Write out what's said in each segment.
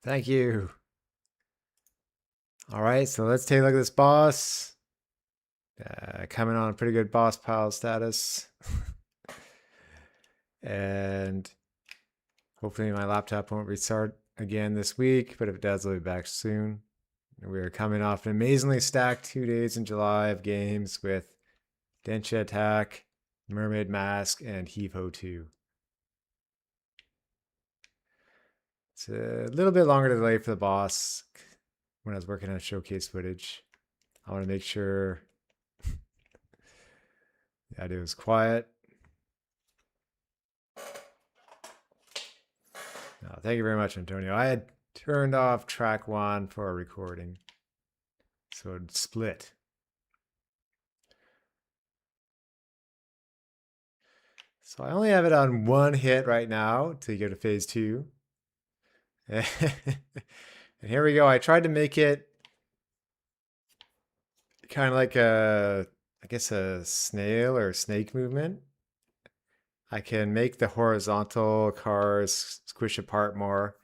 Thank you. All right, so let's take a look at this boss. Coming on a pretty good boss pile status. And hopefully my laptop won't restart again this week, but if it does, I'll be back soon. We're coming off an amazingly stacked 2 days in July of games with Densha Attack, Mermaid Mask, and Heave Ho 2. It's a little bit longer delay for the boss when I was working on showcase footage. I want to make sure the audio is quiet. Oh, thank you very much, Antonio. I had turned off track 1 for a recording, so it'd split. So I only have it on 1 hit right now to go to phase 2. And here we go. I tried to make it kind of like I guess a snail or snake movement. I can make the horizontal cars squish apart more.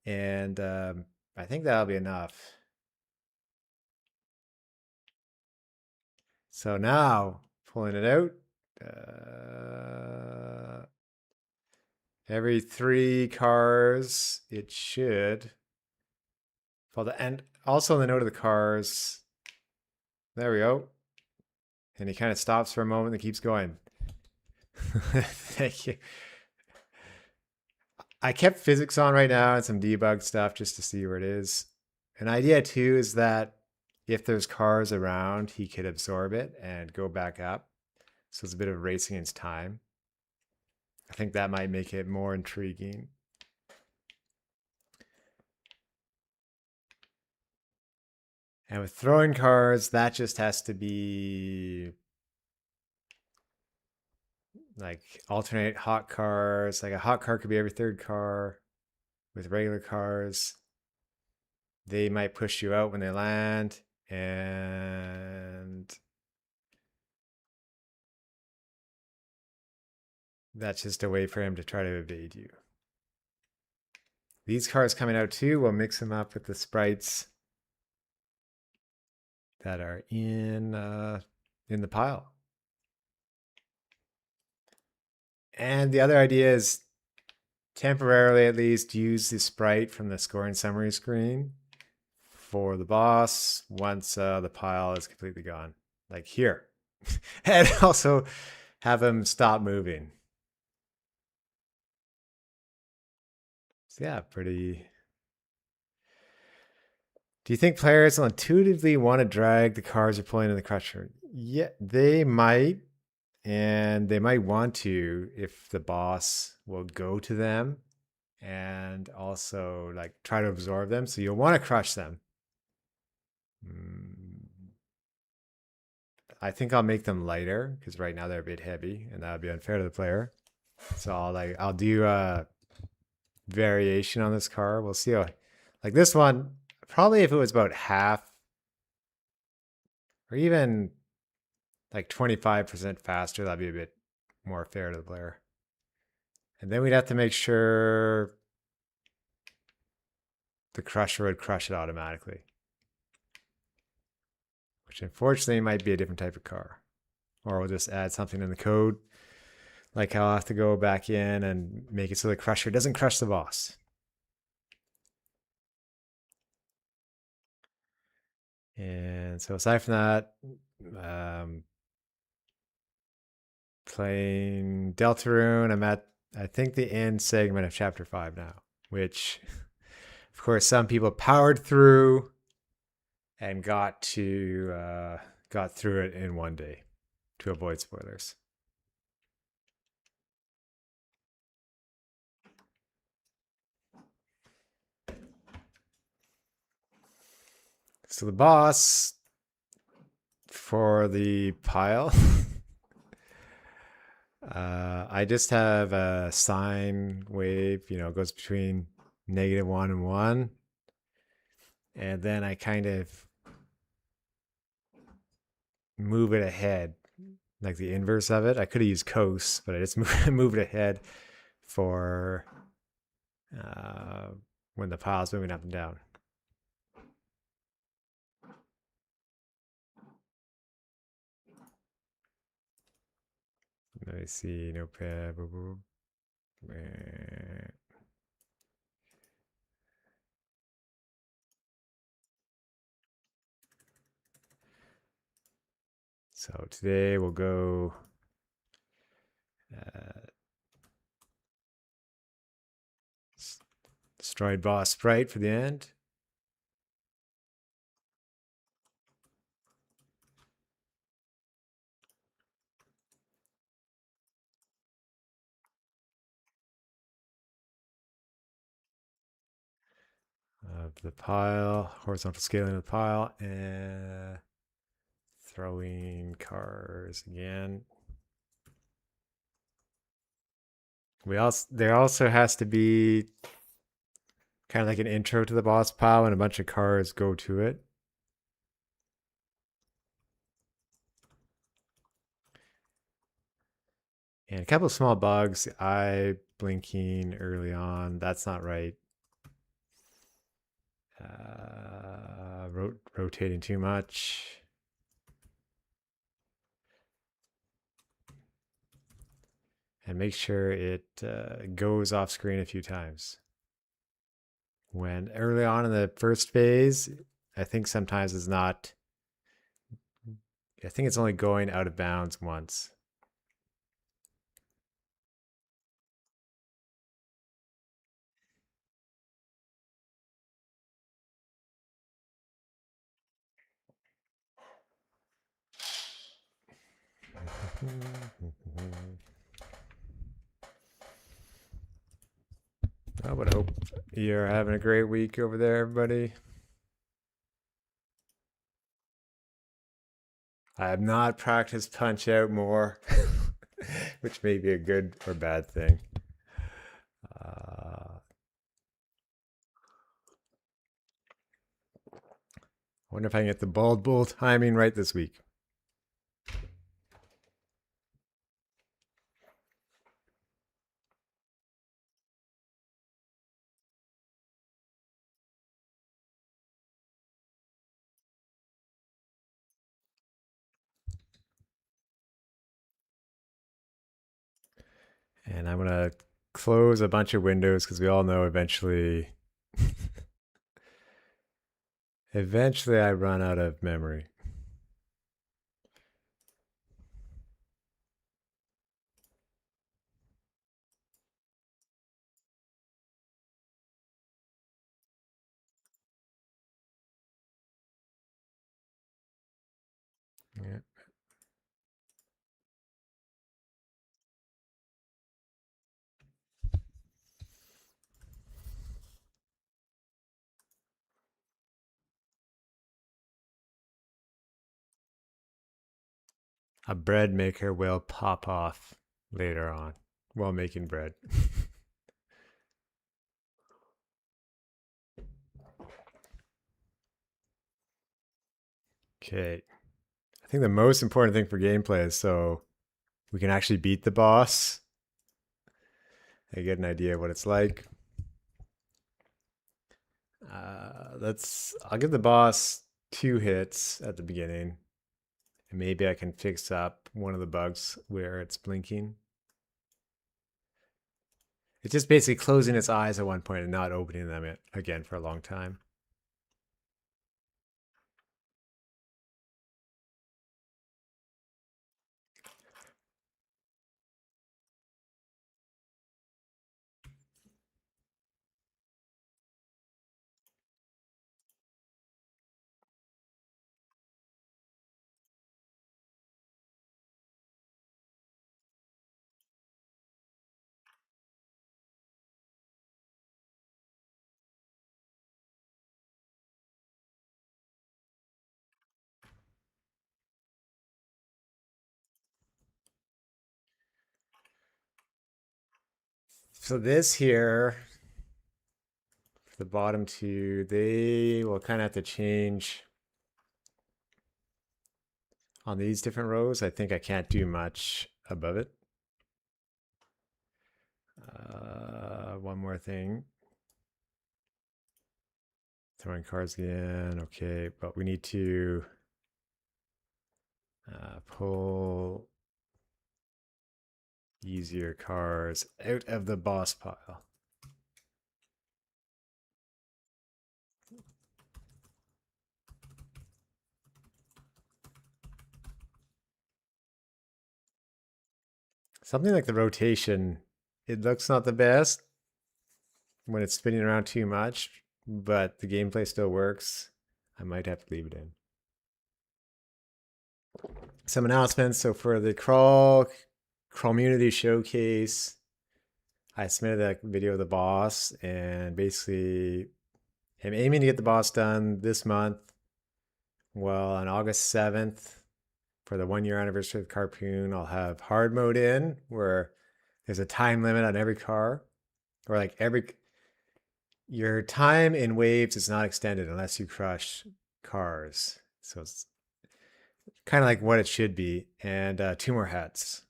And I think that'll be enough. So now, pulling it out. Every 3 cars, it should. And also the note of the cars. There we go. And he kind of stops for a moment and keeps going. Thank you. I kept physics on right now and some debug stuff just to see where it is. An idea too is that if there's cars around, he could absorb it and go back up. So it's a bit of racing against time. I think that might make it more intriguing. And with throwing cars, that just has to be like alternate hot cars. Like a hot car could be every 3rd car. With regular cars, they might push you out when they land, and that's just a way for him to try to evade you. These cars coming out too, we'll mix them up with the sprites that are in the pile. And the other idea is temporarily at least use the sprite from the scoring summary screen for the boss once the pile is completely gone. Like here. And also have him stop moving. So yeah, pretty... Do you think players will intuitively want to drag the cars you're pulling in the crusher? Yeah, they might. And they might want to if the boss will go to them and also like try to absorb them. So you'll want to crush them. I think I'll make them lighter because right now they're a bit heavy and that would be unfair to the player. So I'll do a variation on this car. We'll see how, like this one, probably if it was about half or even like 25% faster, that'd be a bit more fair to the player. And then we'd have to make sure the crusher would crush it automatically, which unfortunately might be a different type of car. Or we'll just add something in the code. Like I'll have to go back in and make it so the crusher doesn't crush the boss. And so aside from that, playing Deltarune, I'm at, I think, the end segment of chapter 5 now, which of course some people powered through and got through it in 1 day to avoid spoilers. So the boss for the pile, I just have a sine wave, it goes between -1 and 1. And then I kind of move it ahead, like the inverse of it. I could have used cos, but I just move it ahead for when the pile's moving up and down. Let me see. No pad. So today we'll go destroyed boss sprite for the end. Of the pile, horizontal scaling of the pile, and throwing cars again. There also has to be kind of like an intro to the boss pile and a bunch of cars go to it. And a couple of small bugs. Eye blinking early on. That's not right. Rotating too much. And make sure it goes off screen a few times. When early on in the first phase, I think sometimes it's not. I think it's only going out of bounds once. I would hope you're having a great week over there, everybody. I have not practiced Punch Out more, which may be a good or bad thing. I wonder if I can get the bald bull timing right this week. And I'm going to close a bunch of windows because we all know eventually I run out of memory. Yeah. A bread maker will pop off later on while making bread. Okay. I think the most important thing for gameplay is so we can actually beat the boss. I get an idea of what it's like. I'll give the boss 2 hits at the beginning. And maybe I can fix up one of the bugs where it's blinking. It's just basically closing its eyes at one point and not opening them again for a long time. So this here, the bottom 2, they will kind of have to change on these different rows. I think I can't do much above it. One more thing. Throwing cards again. Okay, but we need to pull easier cards out of the boss pile. Something like the rotation, it looks not the best when it's spinning around too much, but the gameplay still works. I might have to leave it in. Some announcements. So for the Crawl Community Showcase, I submitted a video of the boss, and basically I'm aiming to get the boss done this month. Well, on August 7th, for the 1 year anniversary of Carpoon, I'll have hard mode in where there's a time limit on every car, or like your time in waves is not extended unless you crush cars. So it's kind of like what it should be. And 2 more hats.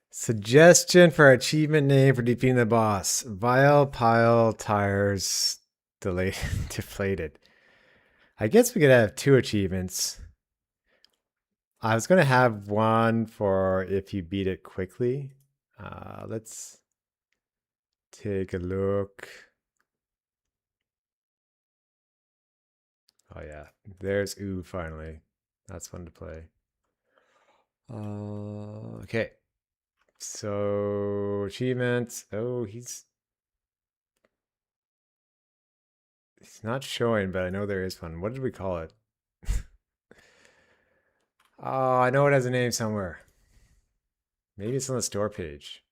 Suggestion for achievement name for defeating the boss: Vile Pile Tires Deflated. I guess we could have 2 achievements. I was going to have one for if you beat it quickly. Let's take a look. Oh yeah, there's Ooh finally. That's fun to play. Okay. So achievements. Oh, he's not showing, but I know there is one. What did we call it? Oh, I know it has a name somewhere. Maybe it's on the store page.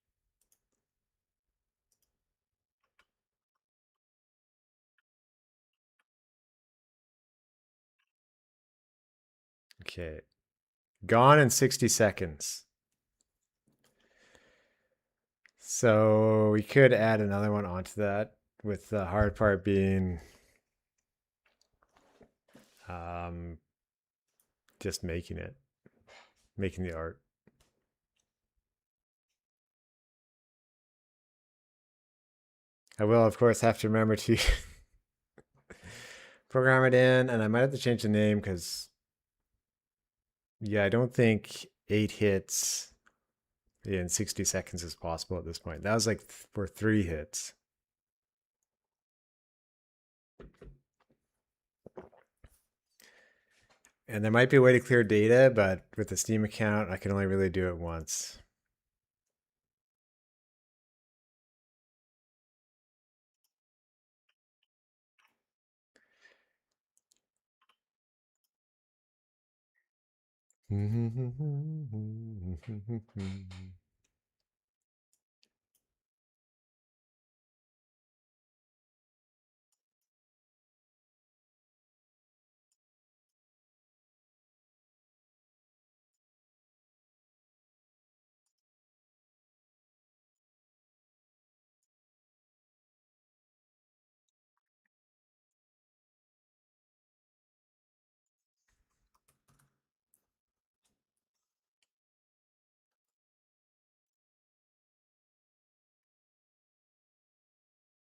Okay. Gone in 60 seconds. So we could add another one onto that, with the hard part being just making the art. I will, of course, have to remember to program it in, and I might have to change the name because, yeah, I don't think 8 hits in 60 seconds is possible at this point. That was like for 3 hits. And there might be a way to clear data, but with the Steam account, I can only really do it once.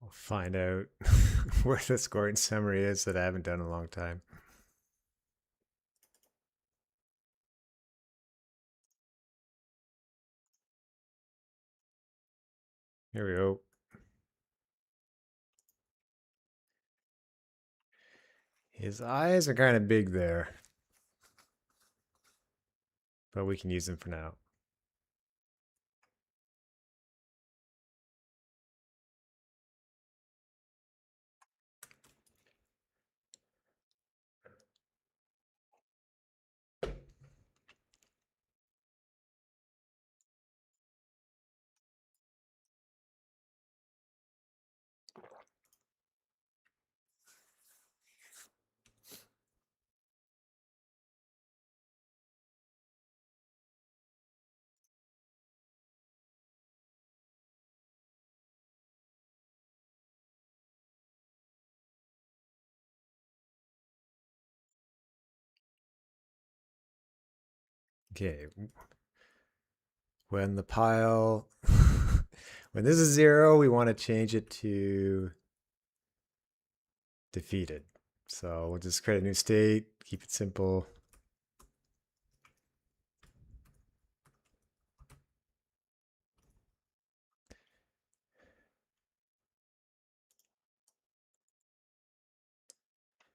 We'll find out where the scoring summary is that I haven't done in a long time. Here we go. His eyes are kind of big there, but we can use them for now. Okay. When the pile, when this is 0, we want to change it to defeated. So we'll just create a new state, keep it simple.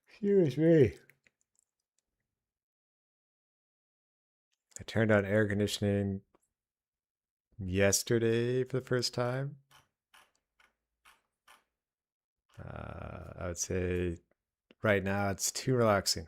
Excuse me. I turned on air conditioning yesterday for the first time. I would say right now it's too relaxing.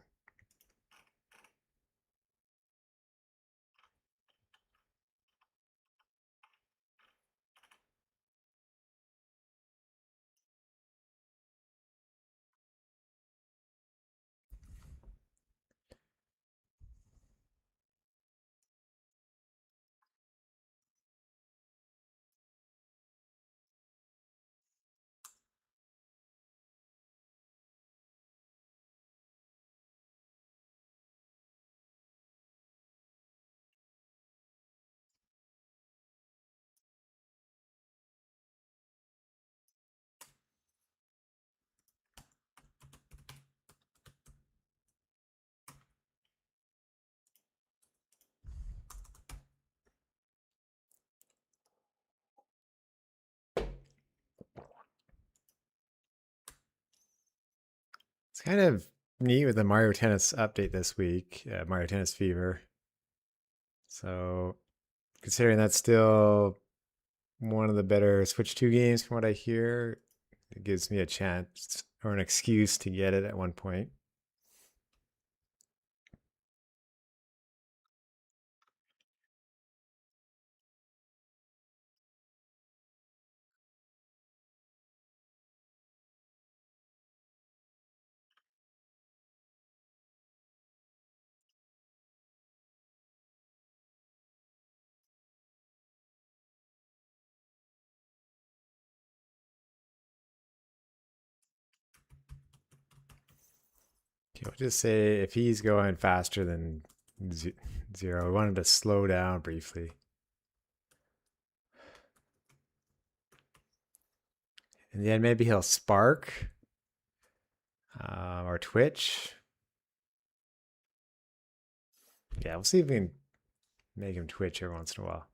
It's kind of neat with the Mario Tennis update this week, Mario Tennis Fever. So considering that's still one of the better Switch 2 games from what I hear, it gives me a chance or an excuse to get it at one point. I'll just say if he's going faster than zero, I want him to slow down briefly. And then maybe he'll spark or twitch. Yeah, we'll see if we can make him twitch every once in a while.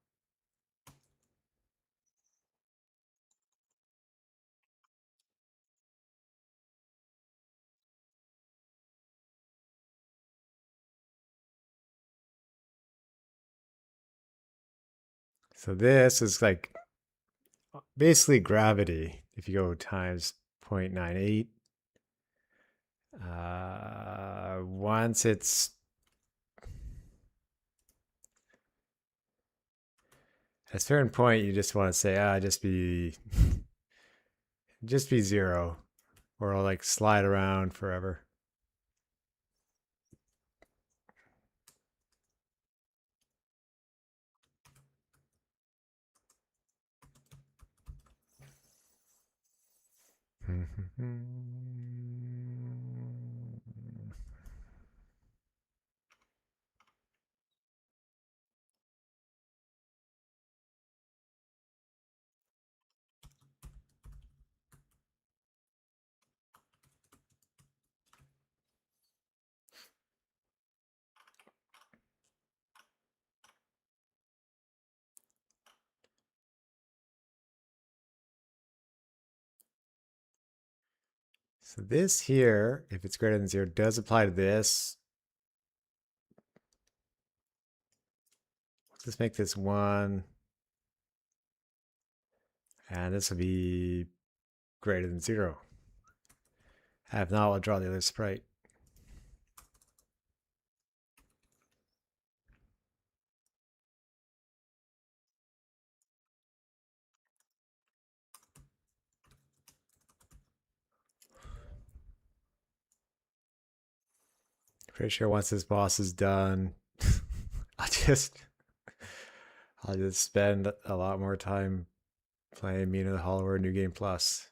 So this is like basically gravity. If you go times 0.98, once it's at a certain point, you just want to say, just be zero, or it'll like slide around forever. So this here, if it's greater than zero, does apply to this. Let's just make this one. And this will be greater than zero. If not, I'll draw the other sprite. Pretty sure once this boss is done, I'll just I'll just spend a lot more time playing Mina the Hollower New Game Plus.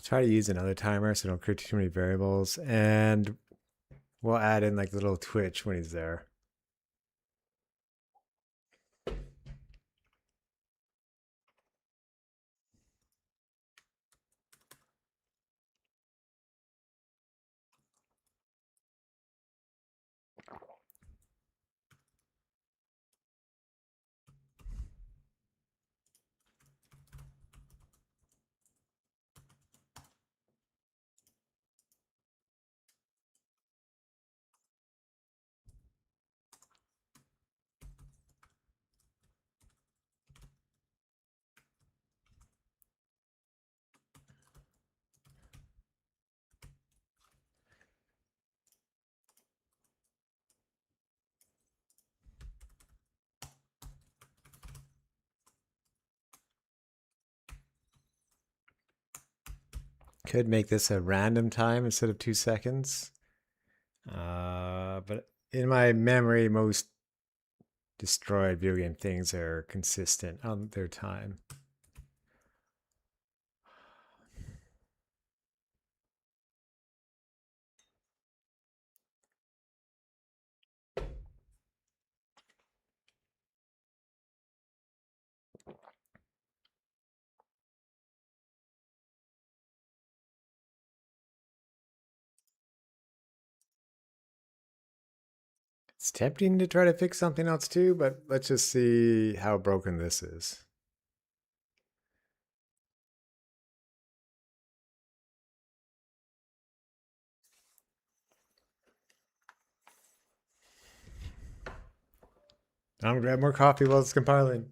try to use another timer so don't create too many variables, and we'll add in like little twitch when he's there. Could make this a random time instead of 2 seconds. But in my memory, most destroyed video game things are consistent on their time. It's tempting to try to fix something else too, but let's just see how broken this is. I'm gonna grab more coffee while it's compiling.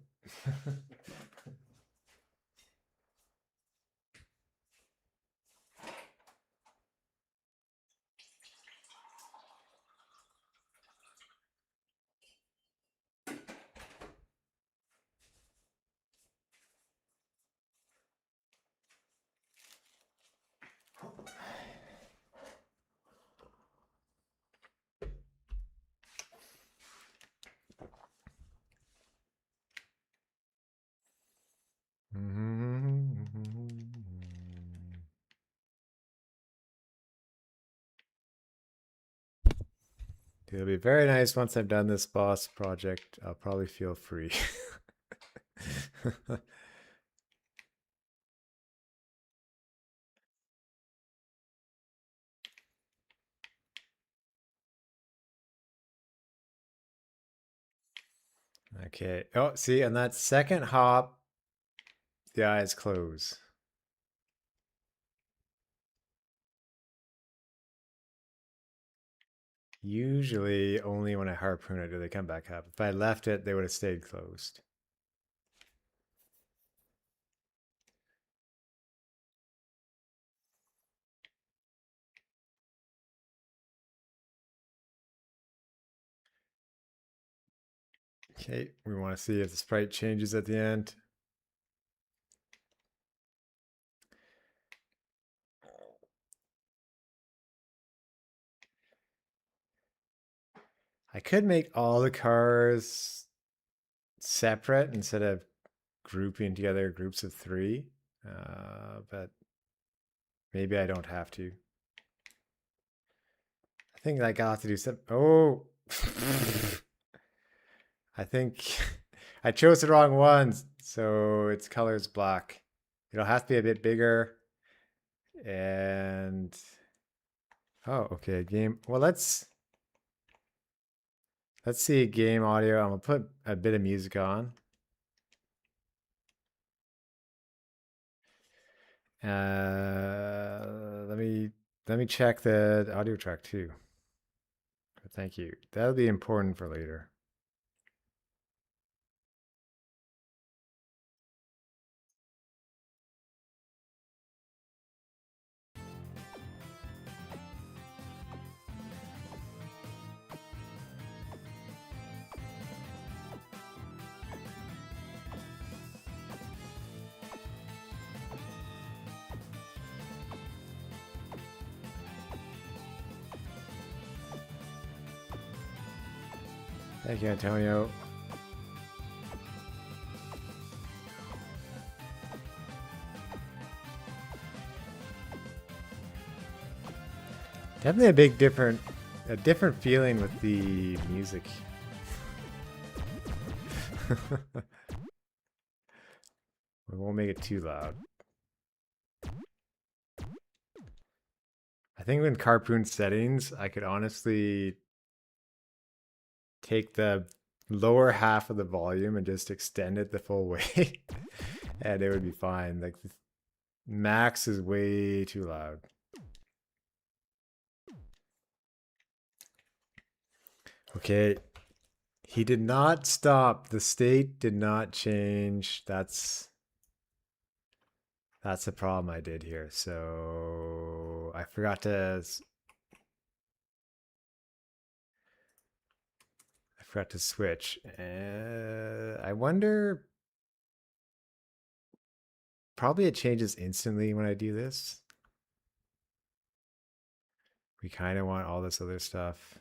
It'll be very nice once I've done this boss project. I'll probably feel free. Okay. Oh, see, on that second hop, the eyes close. Usually only when I harpoon it do they come back up. If I left it, they would have stayed closed. Okay, we want to see if the sprite changes at the end. I could make all the cars separate instead of grouping together groups of 3, but maybe I don't have to. I think like I'll have to do some. Oh, I think I chose the wrong ones, so its color is black. It'll have to be a bit bigger. And oh, okay, game. Well, let's see game audio. I'm gonna put a bit of music on. Let me check the audio track too. Thank you. That'll be important for later. Thank you, Antonio. Definitely a different feeling with the music. We won't make it too loud. I think in Carpoon settings, I could honestly take the lower half of the volume and just extend it the full way, and it would be fine. Like the max is way too loud. Okay, he did not stop. The state did not change. That's the problem I did here. So I forgot to switch. I wonder. Probably it changes instantly when I do this. We kind of want all this other stuff.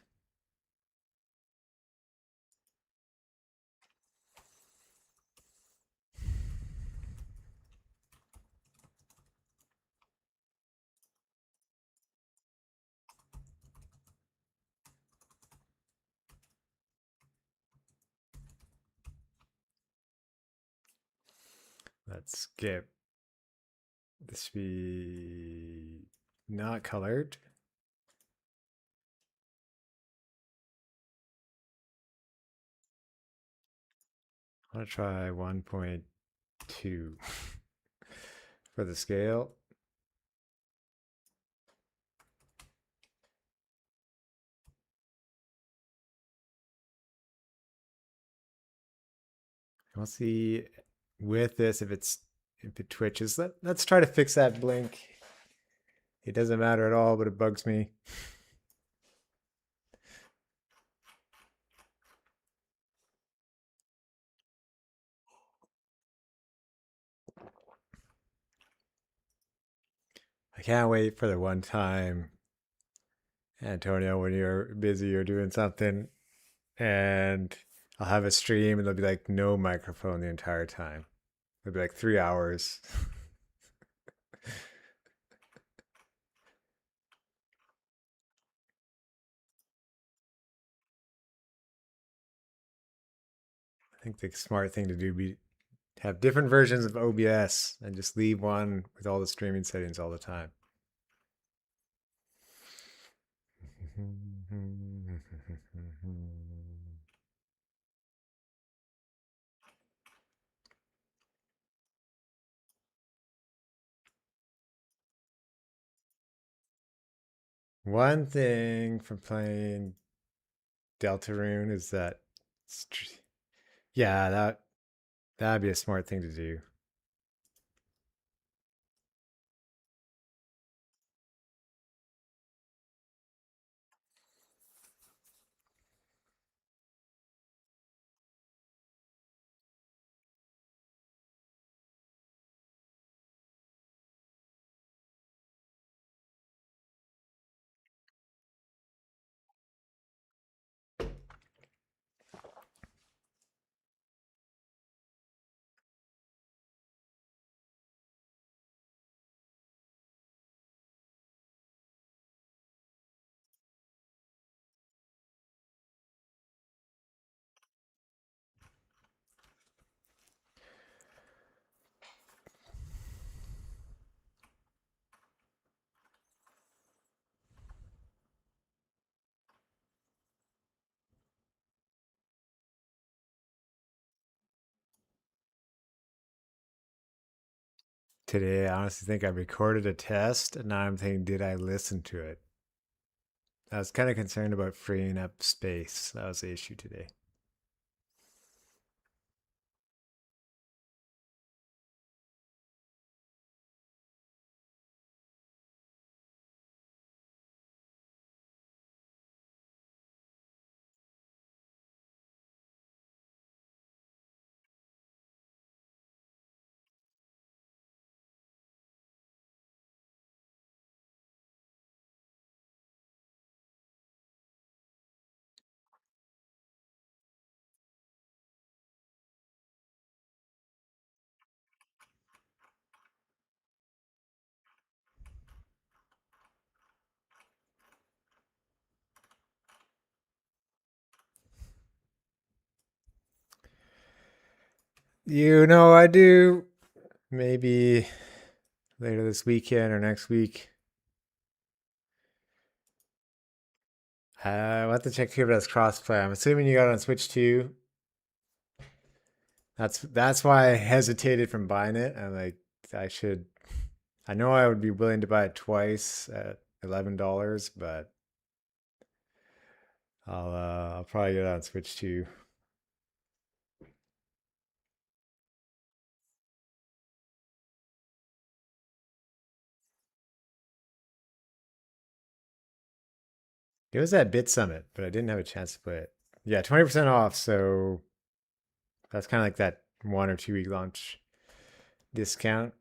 Let's skip. This be not colored. I want to try 1.2 for the scale. We'll see with this if it twitches. Let's try to fix that blink. It doesn't matter at all, but it bugs me. I can't wait for the one time, Antonio, when you're busy or doing something, and I'll have a stream and there'll be like no microphone the entire time. It'll be like 3 hours. I think the smart thing to do be have different versions of OBS and just leave one with all the streaming settings all the time. One thing from playing Deltarune is that, yeah, that'd be a smart thing to do. Today, I honestly think I recorded a test, and now I'm thinking, did I listen to it? I was kind of concerned about freeing up space. That was the issue today. You know I do. Maybe later this weekend or next week. We'll have to check if it has crossplay. I'm assuming you got it on Switch too. That's why I hesitated from buying it. I'm like, I should. I know I would be willing to buy it twice at $11, but I'll probably get it on Switch too. It was at Bit Summit, but I didn't have a chance to play it. Yeah, 20% off. So that's kind of like that 1 or 2 week launch discount.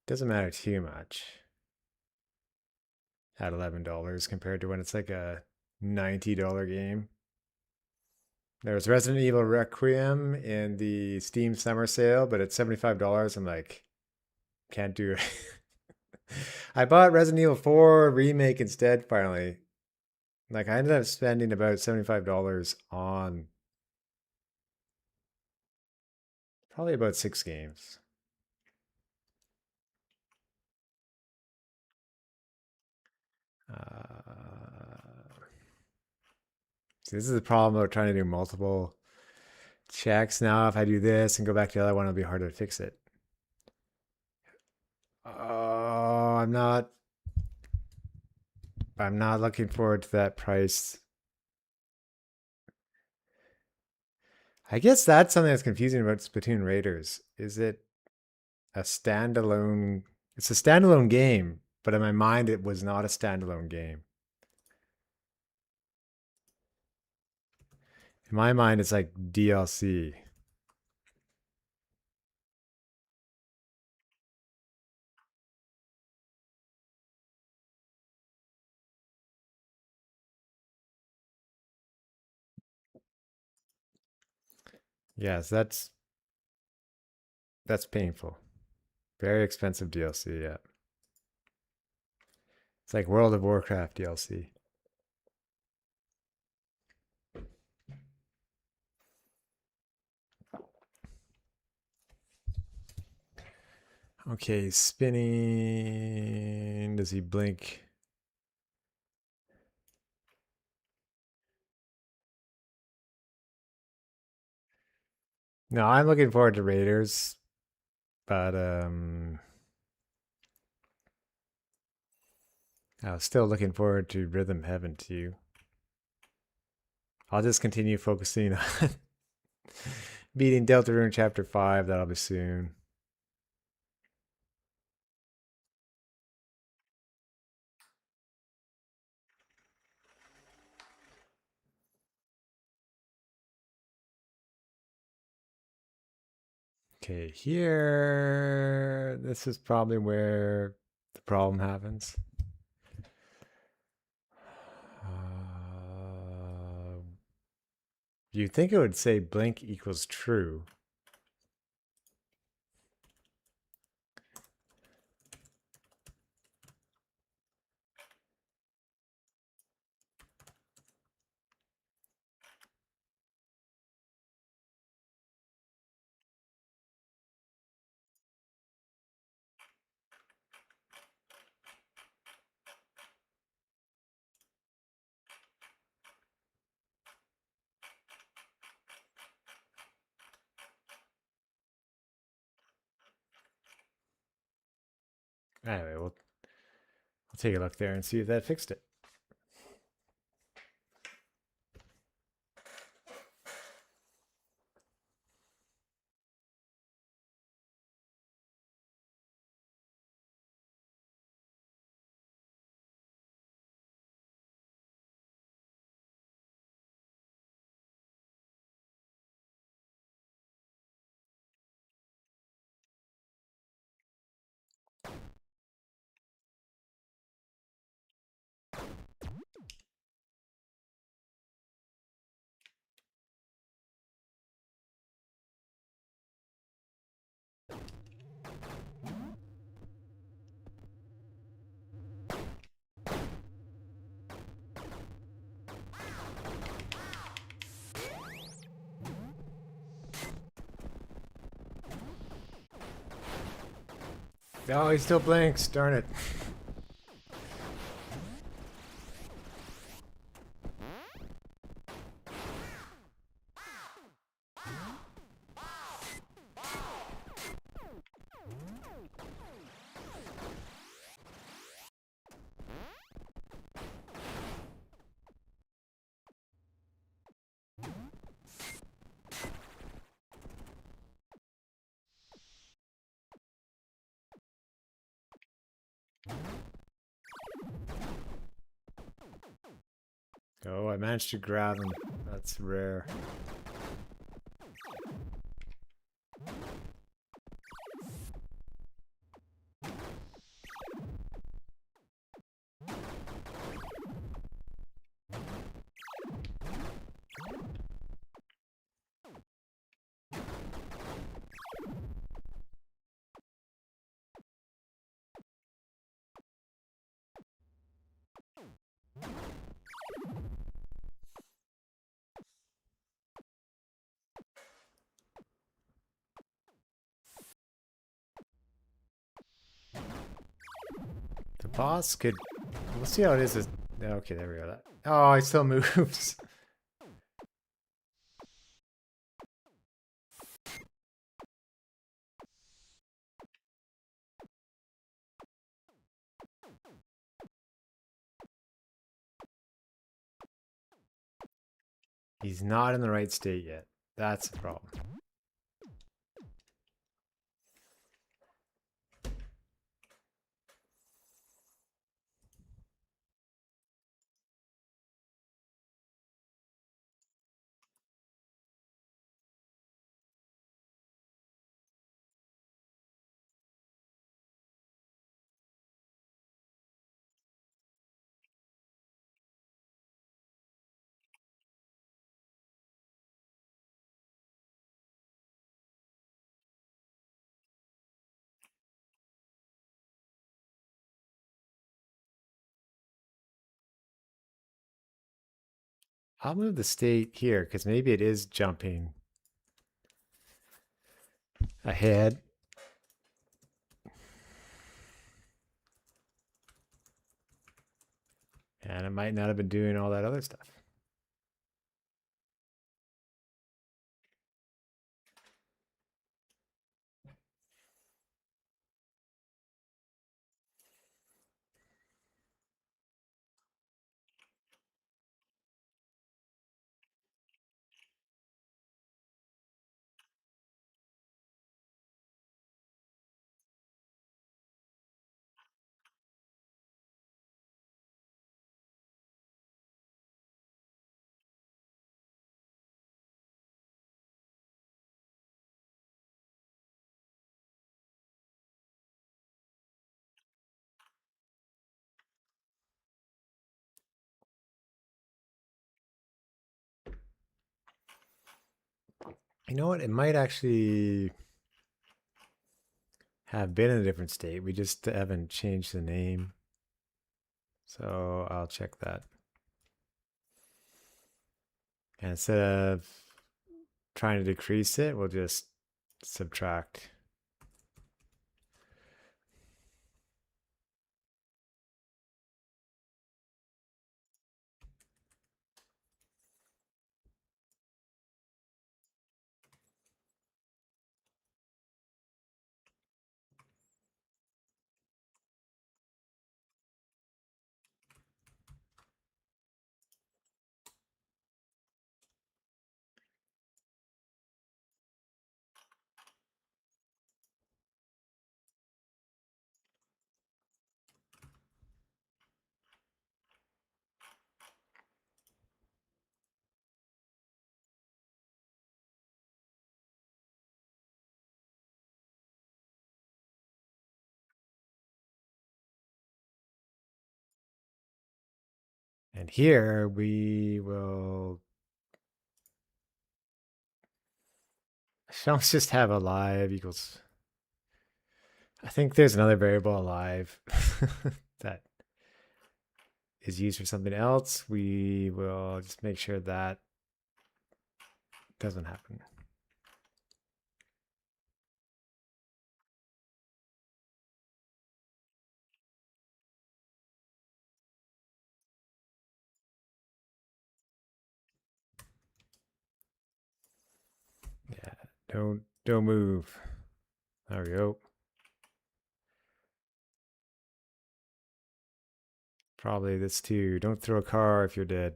Doesn't matter too much at $11 compared to when it's like a $90 game. There was Resident Evil Requiem in the Steam summer sale, but it's $75. I'm like, can't do it. I bought Resident Evil 4 remake instead finally. Like I ended up spending about $75 on probably about 6 games. See, this is the problem about trying to do multiple checks. Now, if I do this and go back to the other one, it'll be harder to fix it. Oh, I'm not looking forward to that price. I guess that's something that's confusing about Splatoon Raiders. Is it a standalone? It's a standalone game, but in my mind, it was not a standalone game. In my mind, it's like DLC. Yes, that's painful. Very expensive DLC. Yeah, it's like World of Warcraft DLC. Okay, spinning. Does he blink? No, I'm looking forward to Raiders, but I was still looking forward to Rhythm Heaven too. I'll just continue focusing on beating Deltarune Chapter 5. That'll be soon. Okay, here. This is probably where the problem happens. You'd think it would say blink equals true. Anyway, I'll take a look there and see if that fixed it. Oh, he still blinks. Darn it. Oh, I managed to grab him. That's rare. The boss could... We'll see how it is. Okay, there we go. Oh, he still moves. He's not in the right state yet. That's the problem. I'll move the state here because maybe it is jumping ahead. And it might not have been doing all that other stuff. You know what? It might actually have been in a different state. We just haven't changed the name. So I'll check that. And instead of trying to decrease it, we'll just subtract. And here we will, let's just have alive equals, I think there's another variable alive that is used for something else. We will just make sure that doesn't happen. Don't move. There we go. Probably this too. Don't throw a car if you're dead.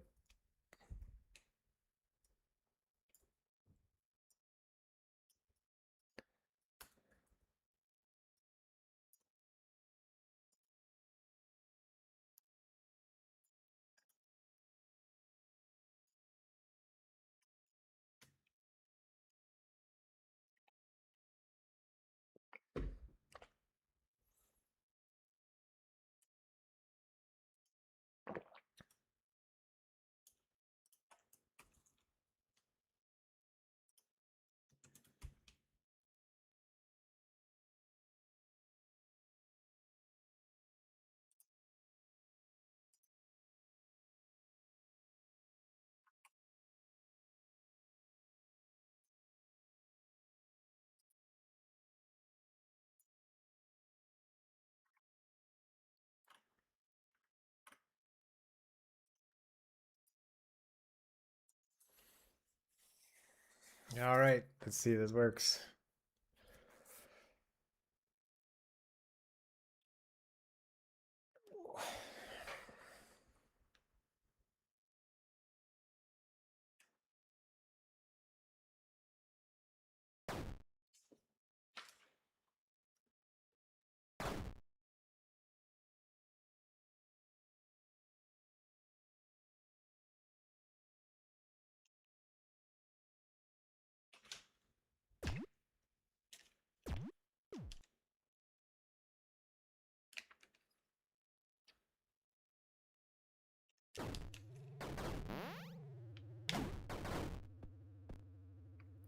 All right, let's see if this works.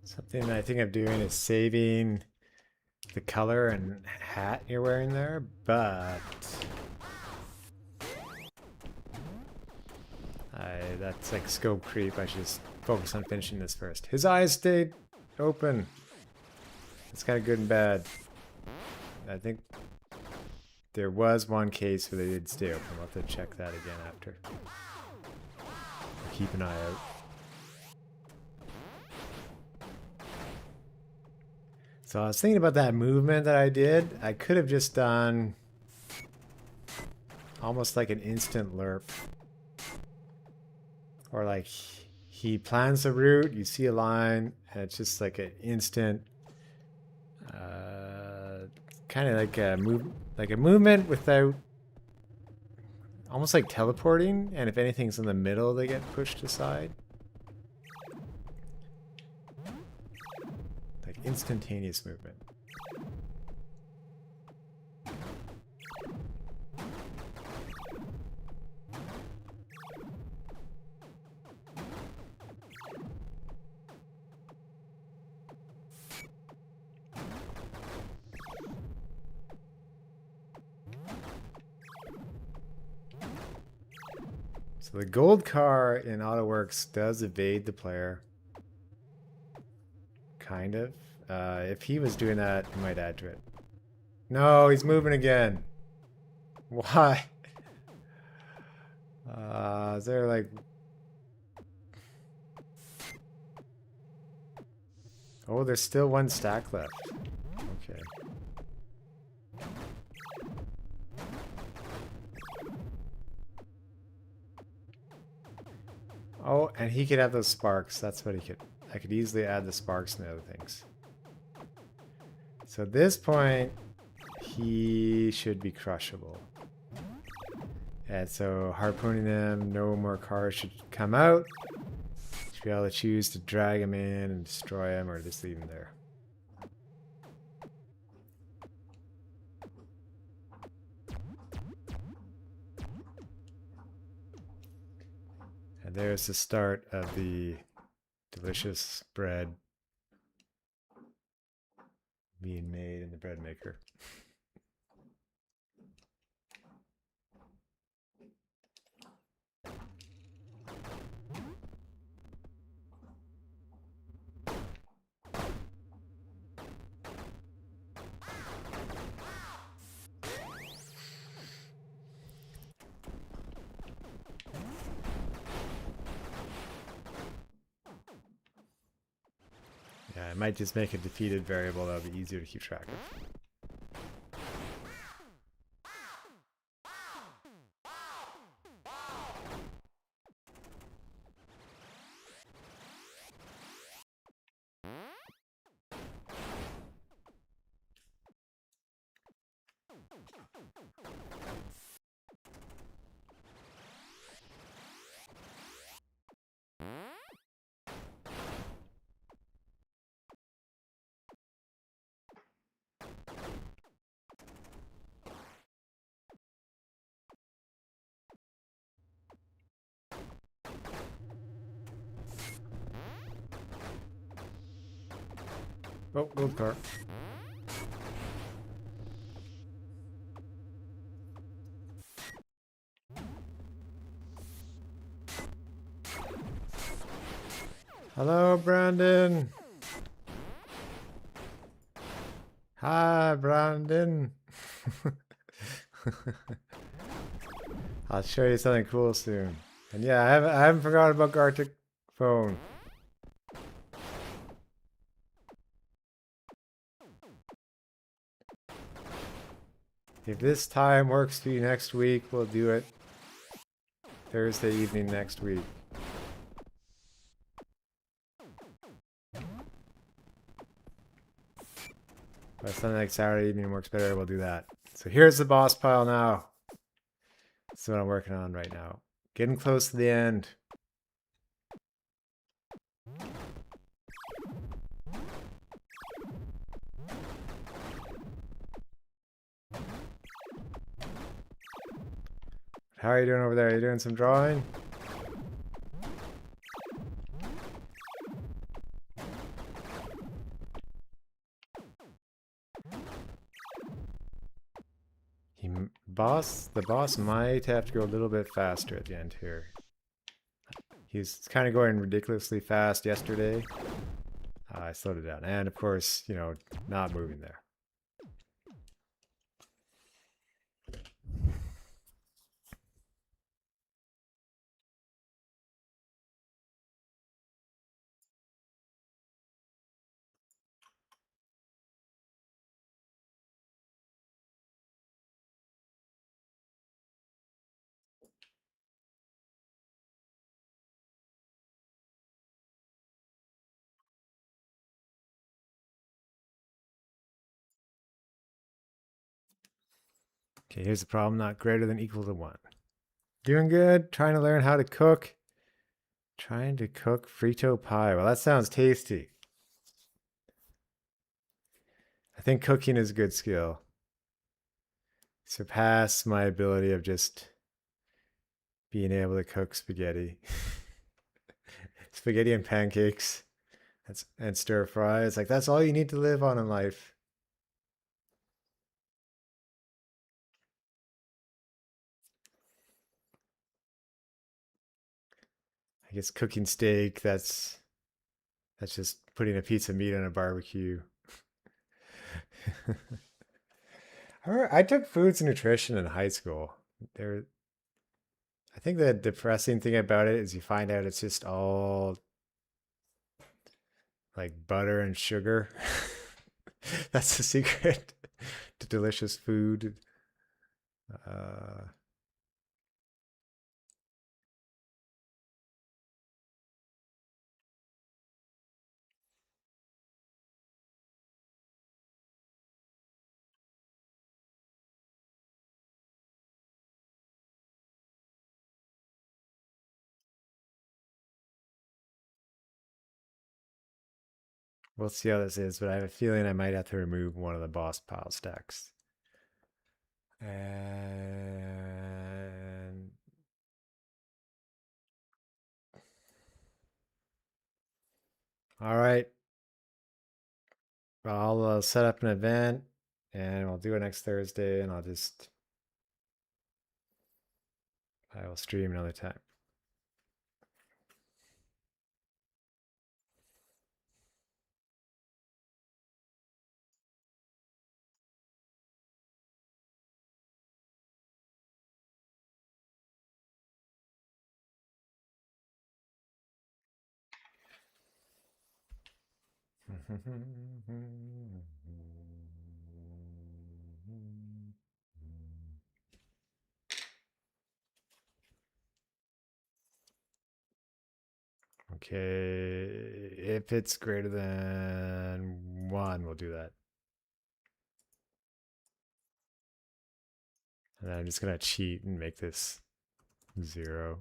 Something I think I'm doing is saving the color and hat you're wearing there, but that's like scope creep. I should just focus on finishing this first. His eyes stayed open. It's kind of good and bad. I think there was one case where they did stay open. We'll have to check that again after. Keep an eye out. So I was thinking about that movement that I did. I could have just done almost like an instant lerp. Or like he plans a route, you see a line, and it's just like an instant, kind of like a movement without, almost like teleporting. And if anything's in the middle, they get pushed aside. Like instantaneous movement. So the gold car in AutoWorks does evade the player. Kind of. If he was doing that, he might add to it. No, he's moving again. Why? Is there like... Oh, there's still one stack left. Okay. Oh, and he could have those sparks. That's what he could... I could easily add the sparks and the other things. So at this point, he should be crushable. And so harpooning them, no more cars should come out. Should be able to choose to drag him in and destroy him or just leave him there. And there's the start of the delicious bread being made in the bread maker. Yeah, I might just make a defeated variable that'll be easier to keep track of. Oh, gold car. Hello, Brandon. Hi, Brandon. I'll show you something cool soon. And yeah, I haven't forgotten about Gartic phone. If this time works for you next week, we'll do it Thursday evening next week. But if something like Saturday evening works better, we'll do that. So here's the boss pile now. That's what I'm working on right now. Getting close to the end. How are you doing over there? Are you doing some drawing? The boss might have to go a little bit faster at the end here. He's kind of going ridiculously fast yesterday. I slowed it down. And of course, you know, not moving there. Okay, here's the problem. Not greater than equal to 1. Doing good. Trying to learn how to cook. Trying to cook frito pie. Well, that sounds tasty. I think cooking is a good skill. Surpass my ability of just being able to cook spaghetti. Spaghetti and pancakes and stir fry. It's like that's all you need to live on in life. I guess cooking steak, that's just putting a piece of meat on a barbecue. I took foods and nutrition in high school. There, I think the depressing thing about it is you find out it's just all like butter and sugar. That's the secret to delicious food. Uh, we'll see how this is, but I have a feeling I might have to remove one of the boss pile stacks. And all right, I'll set up an event and we'll do it next Thursday, and I will stream another time. Okay, if it's greater than 1, we'll do that. And I'm just going to cheat and make this 0.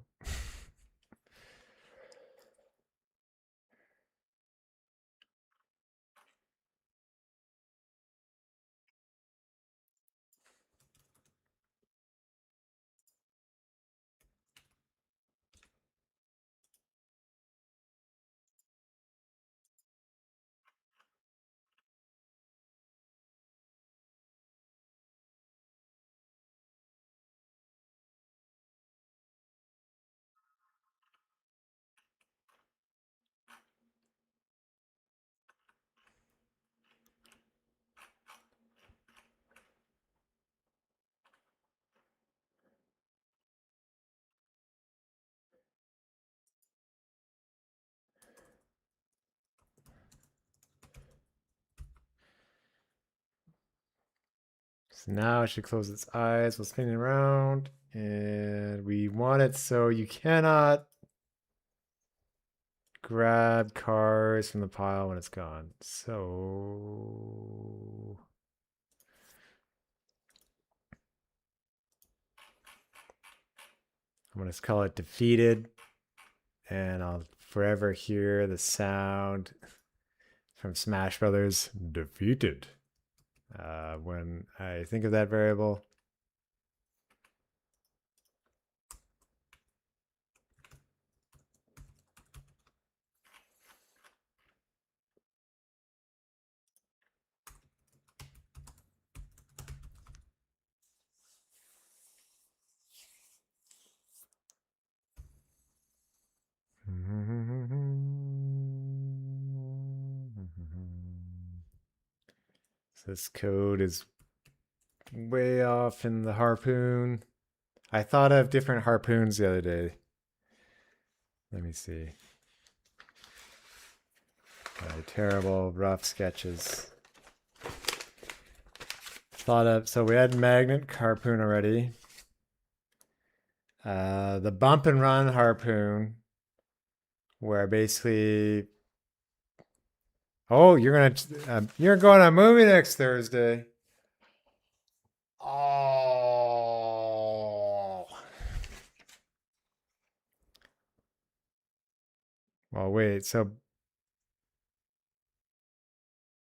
So now it should close its eyes while spinning around. And we want it so you cannot grab cars from the pile when it's gone. So I'm going to call it defeated. And I'll forever hear the sound from Smash Brothers defeated when I think of that variable. So this code is way off in the harpoon. I thought of different harpoons the other day. Let me see. My terrible rough sketches. Thought of, so we had magnet harpoon already. The bump and run harpoon, where basically, oh, you're going on a movie next Thursday. Oh. Well, wait. So,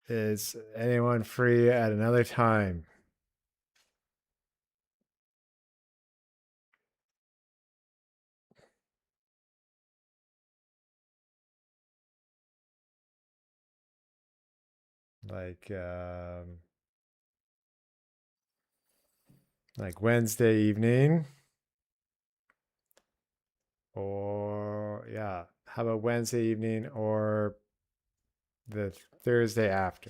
is anyone free at another time? Like, like Wednesday evening, or yeah, how about Wednesday evening or the Thursday after?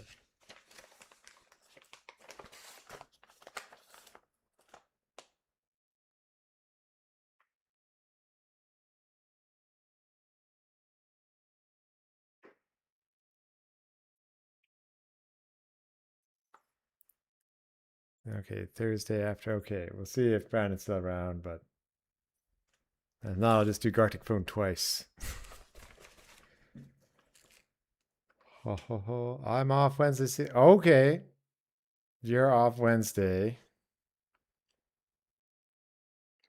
Okay, Thursday after. Okay, we'll see if Brandon's still around, but if not, I'll just do Gartic Phone twice. Ho, ho, ho. I'm off Wednesday. Okay, you're off Wednesday.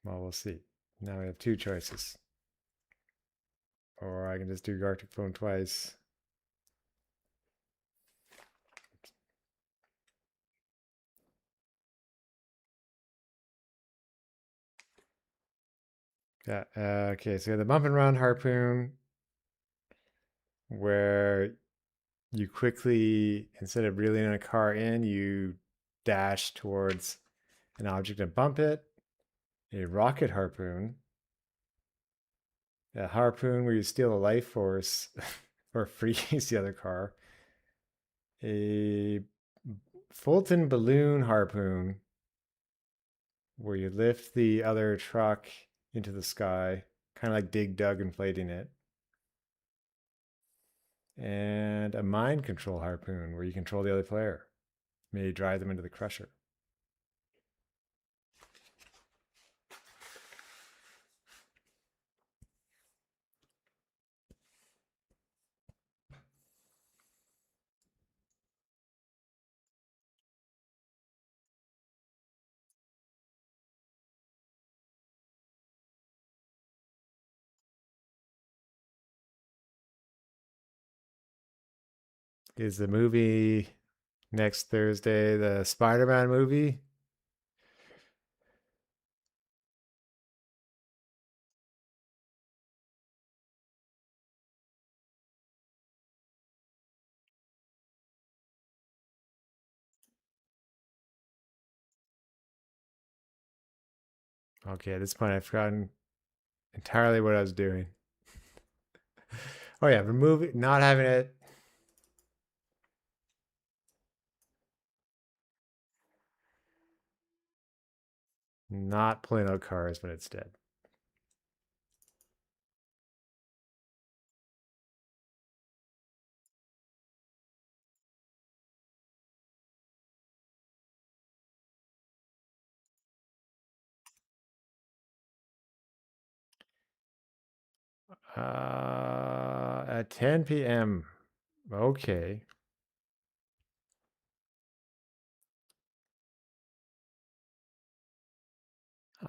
Well, we'll see. Now we have 2 choices. Or I can just do Gartic Phone twice. Yeah. Okay, so the bump and run harpoon, where you quickly, instead of reeling a car in, you dash towards an object and bump it. A rocket harpoon, a harpoon where you steal a life force or freeze the other car. A Fulton balloon harpoon, where you lift the other truck into the sky, kind of like Dig Dug inflating it. And a mind control harpoon where you control the other player. Maybe drive them into the crusher. Is the movie next Thursday the Spider-Man movie? Okay, at this point I've forgotten entirely what I was doing. Oh yeah, remove not having it. Not pulling out cars when it's dead. At 10 p.m. Okay.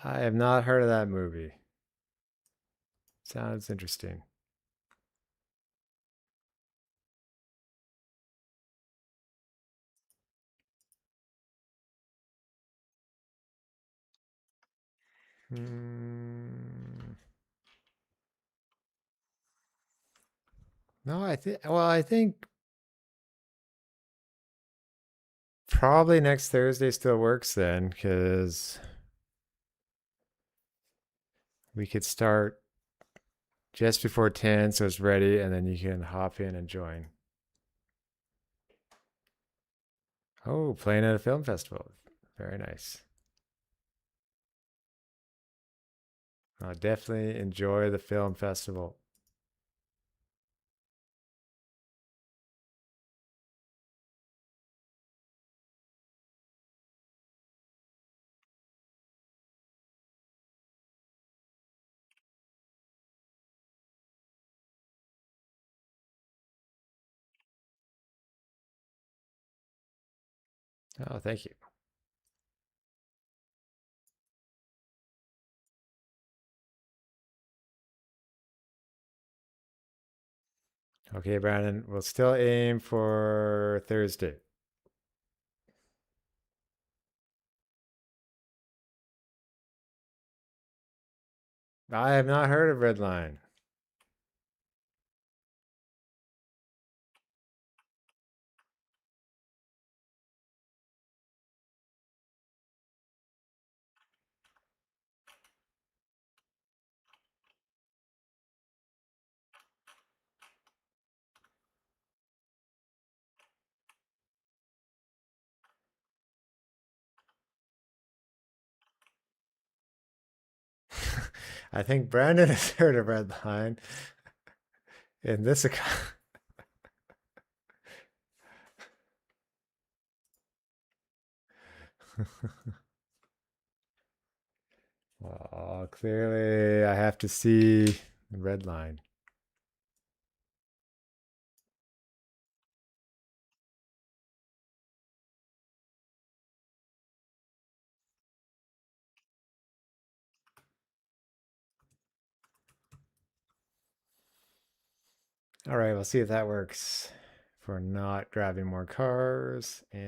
I have not heard of that movie. Sounds interesting. Hmm. No, I think probably next Thursday still works then, because we could start just before 10 so it's ready, and then you can hop in and join. Oh, playing at a film festival. Very nice. I'll definitely enjoy the film festival. Oh, thank you. Okay, Brandon, we'll still aim for Thursday. I have not heard of Redline. I think Brandon has heard of Redline in this account. Oh, clearly I have to see the Redline. All right, we'll see if that works for not grabbing more cars. And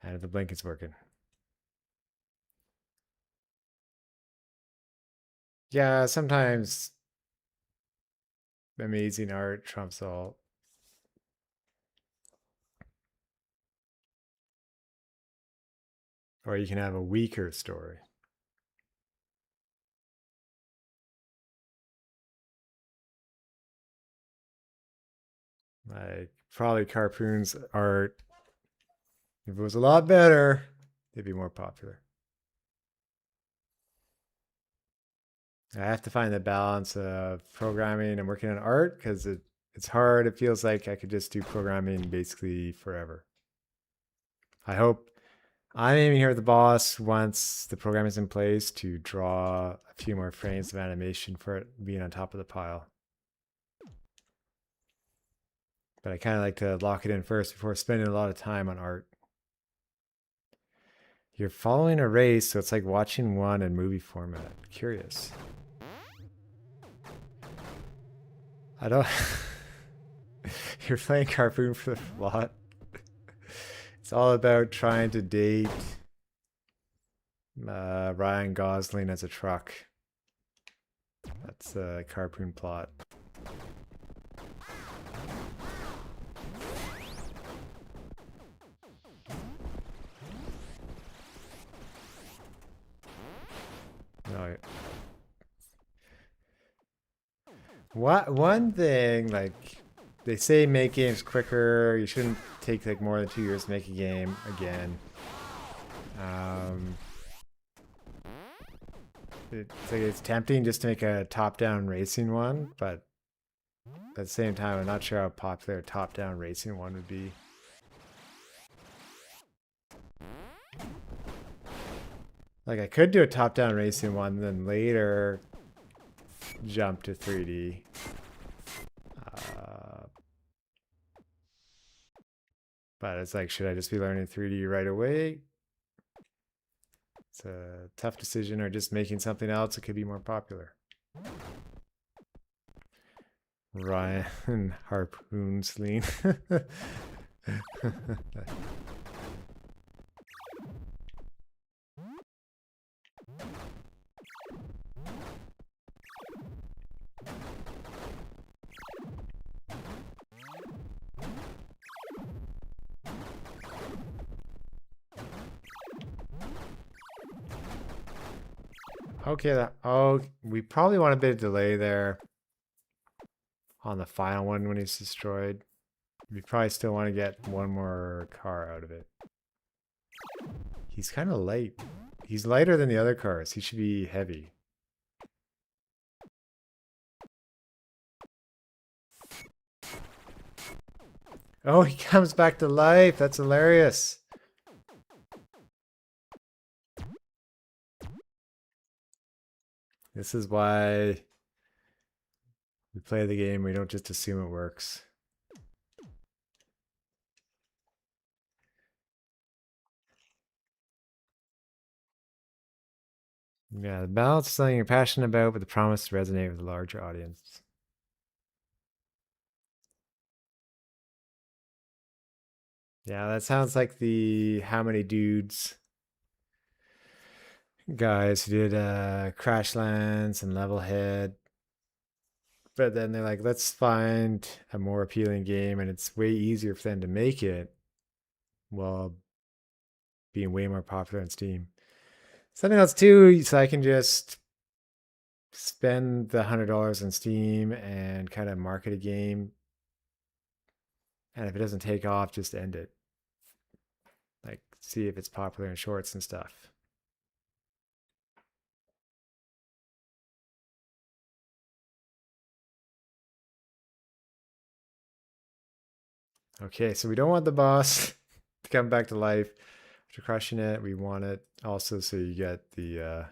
if the blink is working. Yeah, sometimes amazing art trumps all. Or you can have a weaker story. Like probably Carpoon's art. If it was a lot better, it'd be more popular. I have to find the balance of programming and working on art because it's hard. It feels like I could just do programming basically forever. I hope I'm aiming here at the boss once the program is in place to draw a few more frames of animation for it being on top of the pile. But I kind of like to lock it in first before spending a lot of time on art. You're following a race, so it's like watching one in movie format. Curious. I don't. You're playing Carpoon for the plot. It's all about trying to date Ryan Gosling as a truck. That's the Carpoon plot. No. One thing, like, they say make games quicker. You shouldn't take like more than 2 years to make a game again. Um, it's like it's tempting just to make a top-down racing one, but at the same time, I'm not sure how popular a top-down racing one would be. Like I could do a top-down racing one, then later jump to 3D. But it's like, should I just be learning 3D right away? It's a tough decision, or just making something else that could be more popular. Ryan Harpoons lean. Okay, oh, we probably want a bit of delay there on the final one when he's destroyed. We probably still want to get one more car out of it. He's kind of light. He's lighter than the other cars. He should be heavy. Oh, he comes back to life. That's hilarious. This is why we play the game. We don't just assume it works. Yeah, the balance is something you're passionate about, but the promise to resonate with a larger audience. Yeah, that sounds like the How Many Dudes guys who did Crashlands and Levelhead. But then they're like, let's find a more appealing game, and it's way easier for them to make it while being way more popular on Steam. Something else too, so I can just spend the $100 on Steam and kind of market a game. And if it doesn't take off, just end it. Like, see if it's popular in shorts and stuff. Okay, so we don't want the boss to come back to life after crushing it. We want it also so you get the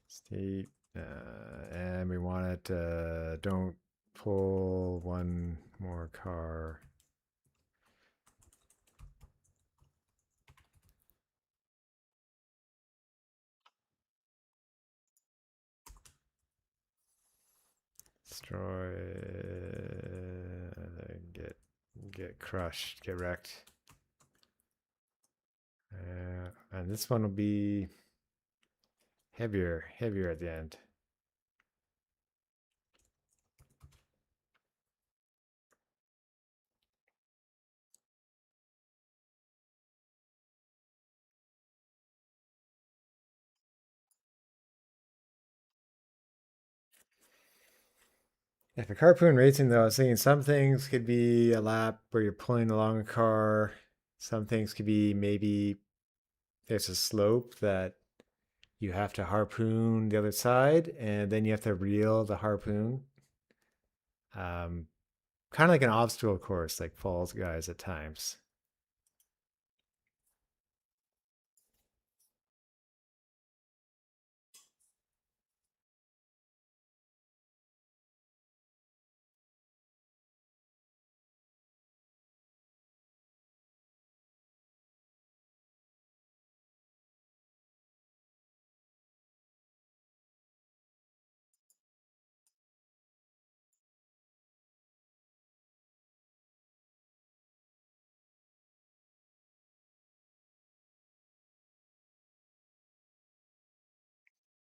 state, and we want it, don't pull one more car. Destroy, get crushed, get wrecked. And this one will be heavier at the end. If a carpoon racing, though, I was thinking some things could be a lap where you're pulling along a car. Some things could be maybe there's a slope that you have to harpoon the other side, and then you have to reel the harpoon. Um, Kind of like an obstacle course, like Falls Guys at times.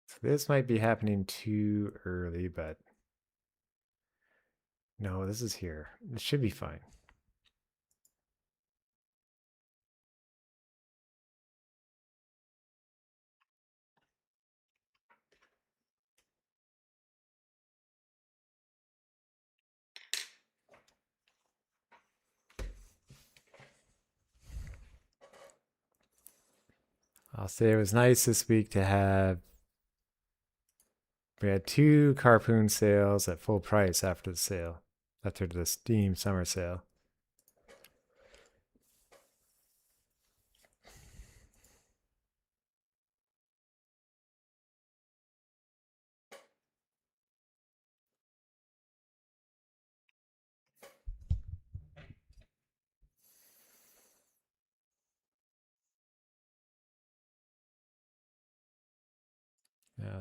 So this might be happening too early, but no, this is here. It should be fine. I'll say it was nice this week to have. We had two Carpoon sales at full price after the sale, after the Steam summer sale.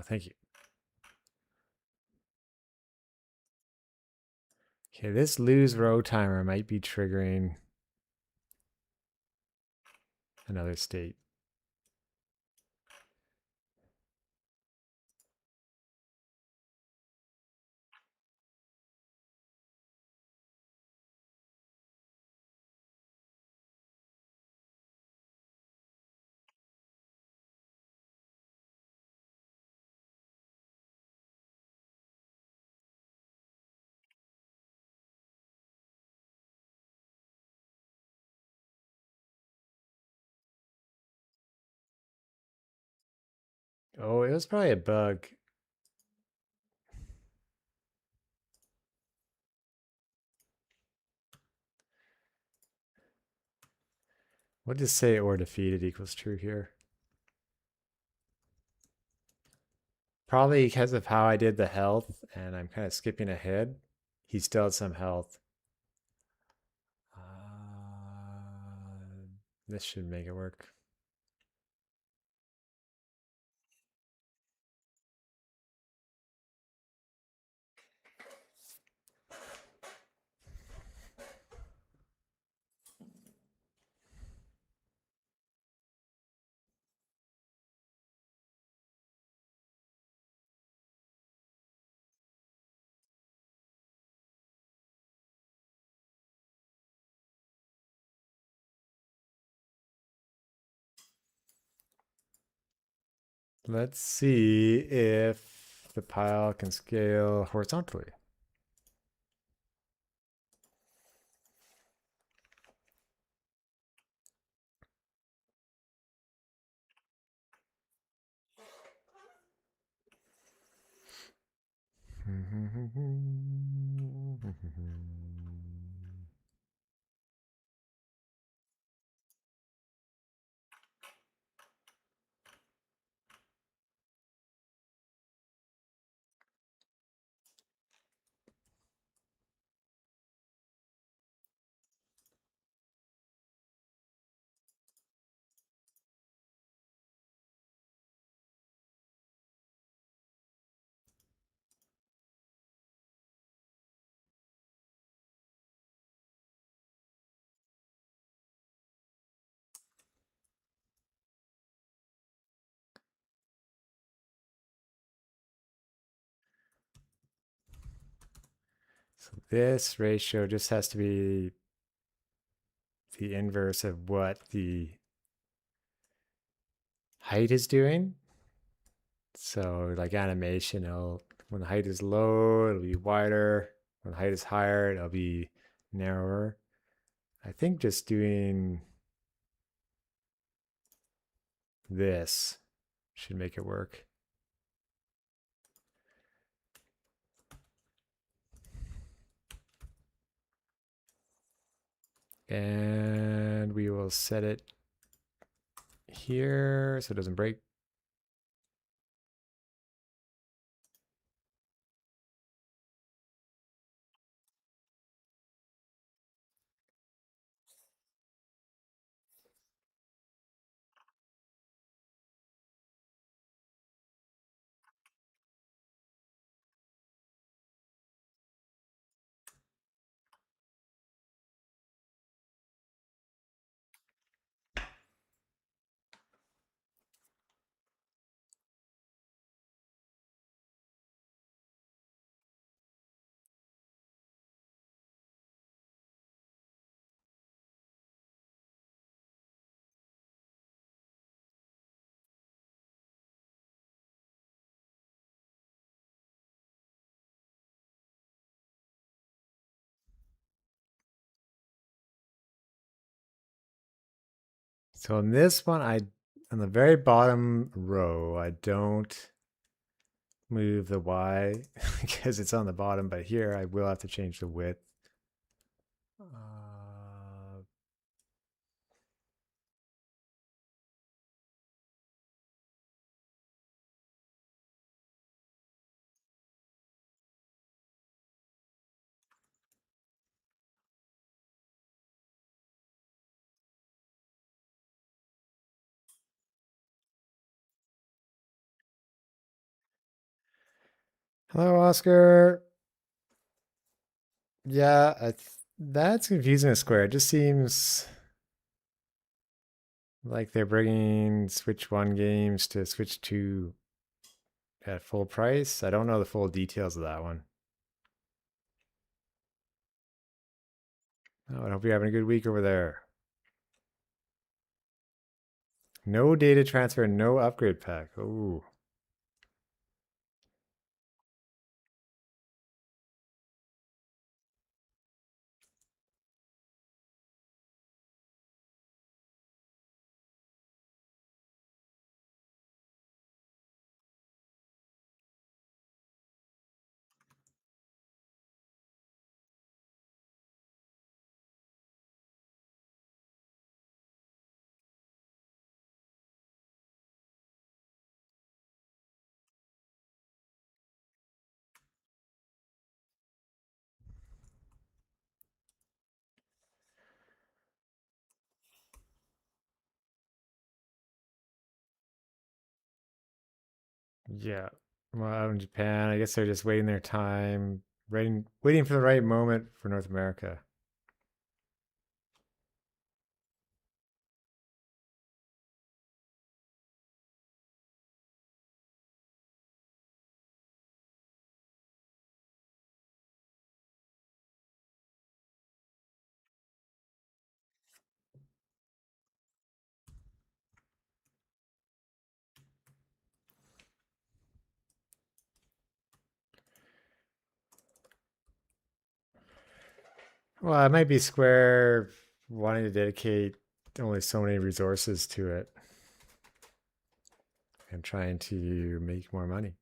Thank you. Okay, this lose row timer might be triggering another state. Oh, it was probably a bug. What does say or defeated equals true here? Probably because of how I did the health, and I'm kind of skipping ahead. He still had some health. This should make it work. Let's see if the pile can scale horizontally. So this ratio just has to be the inverse of what the height is doing. So like animation, it'll When the height is low, it'll be wider. When the height is higher, it'll be narrower. I think just doing this should make it work. And we will set it here so it doesn't break. So in this one, on the very bottom row, I don't move the Y because it's on the bottom, but here I will have to change the width. Hello, Oscar. Yeah, that's confusing a square. It just seems like they're bringing Switch 1 games to Switch 2 at full price. I don't know the full details of that one. Oh, I hope you're having a good week over there. No data transfer, no upgrade pack. Ooh. Yeah. Well, out in Japan, I guess they're just waiting their time, waiting for the right moment for North America. Well, it might be Square wanting to dedicate only so many resources to it and trying to make more money.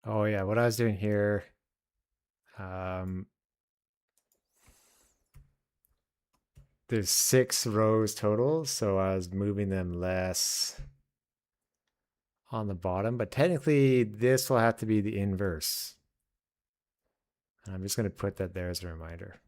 Oh yeah, what I was doing here, um, there's 6 rows total, so I was moving them less on the bottom, but technically this will have to be the inverse. And I'm just going to put that there as a reminder.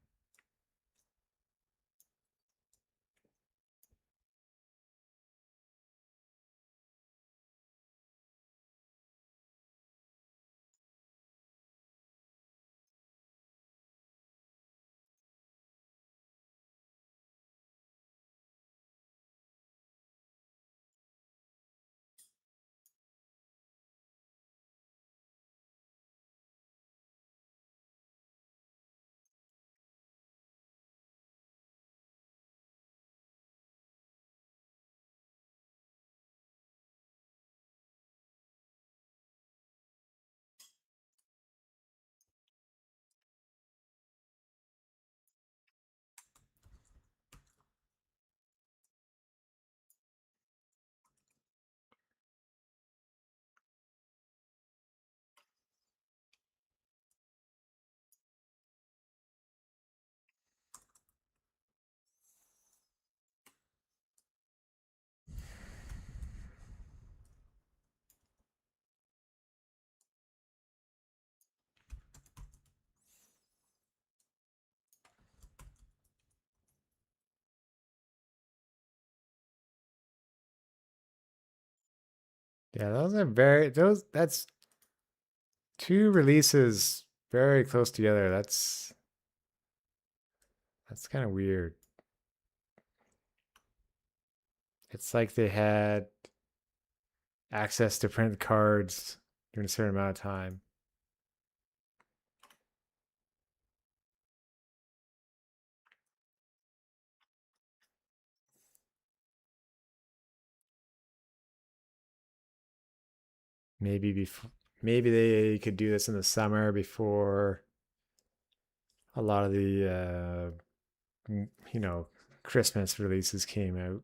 Yeah, that's two releases very close together. That's kind of weird. It's like they had access to print cards during a certain amount of time. Maybe they could do this in the summer before a lot of the you know, Christmas releases came out.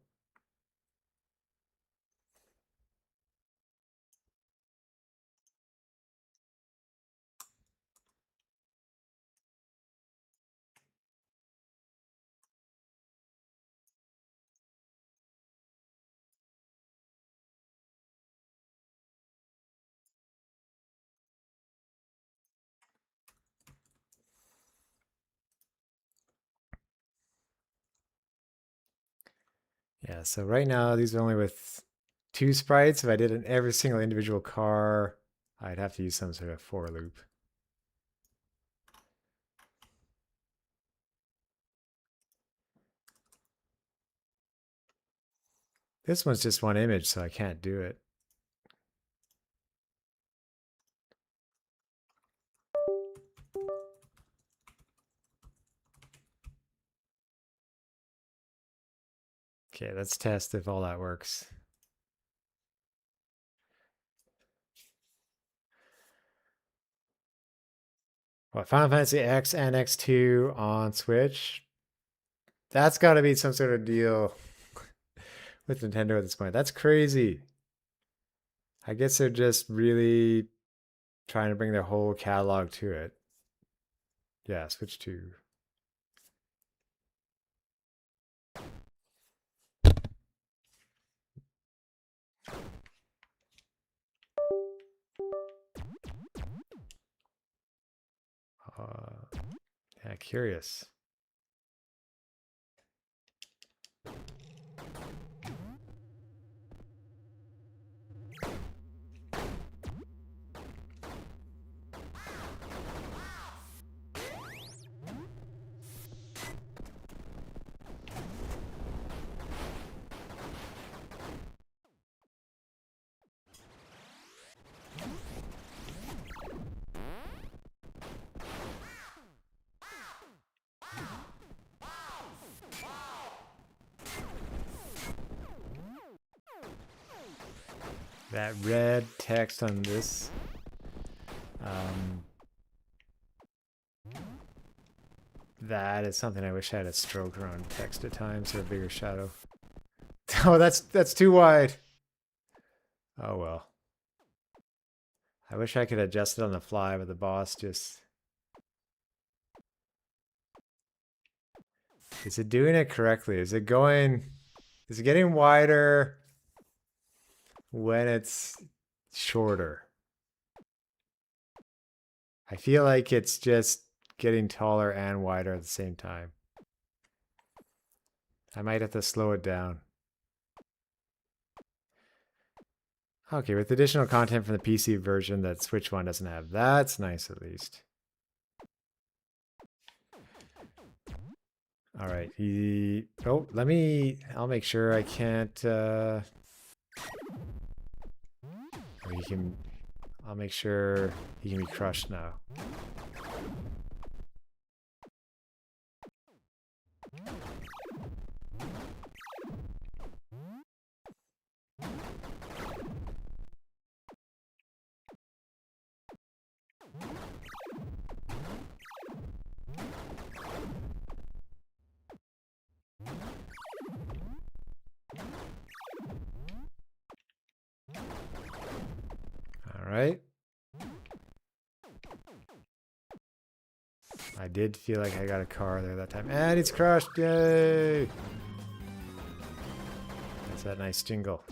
Yeah, so right now these are only with two sprites. If I did in every single individual car, I'd have to use some sort of for loop. This one's just one image, so I can't do it. Okay, let's test if all that works. Well, Final Fantasy X and X2 on Switch. That's got to be some sort of deal with Nintendo at this point. That's crazy. I guess they're just really trying to bring their whole catalog to it. Yeah, Switch 2. Yeah, curious. That red text on this. That is something I wish I had a stroke around text at times or a bigger shadow. Oh, that's too wide. Oh well. I wish I could adjust it on the fly, but the boss just... Is it doing it correctly? Is it getting wider when it's shorter? I feel like it's just getting taller and wider at the same time. I might have to slow it down. Okay, with additional content from the PC version that Switch One doesn't have. That's nice at least. All right, I'll make sure I can't, he can, I'll make sure he can be crushed now. All right. I did feel like I got a car there that time. And it's crushed. Yay! That's that nice jingle.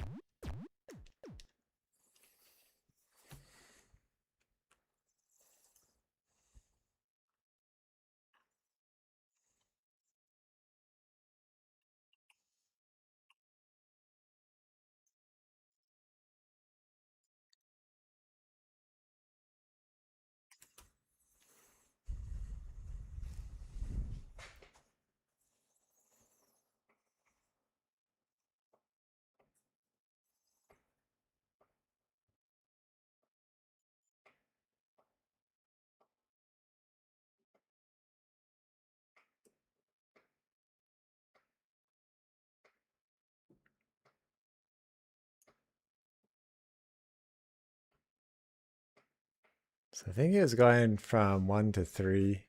So I think it was going from 1 to 3.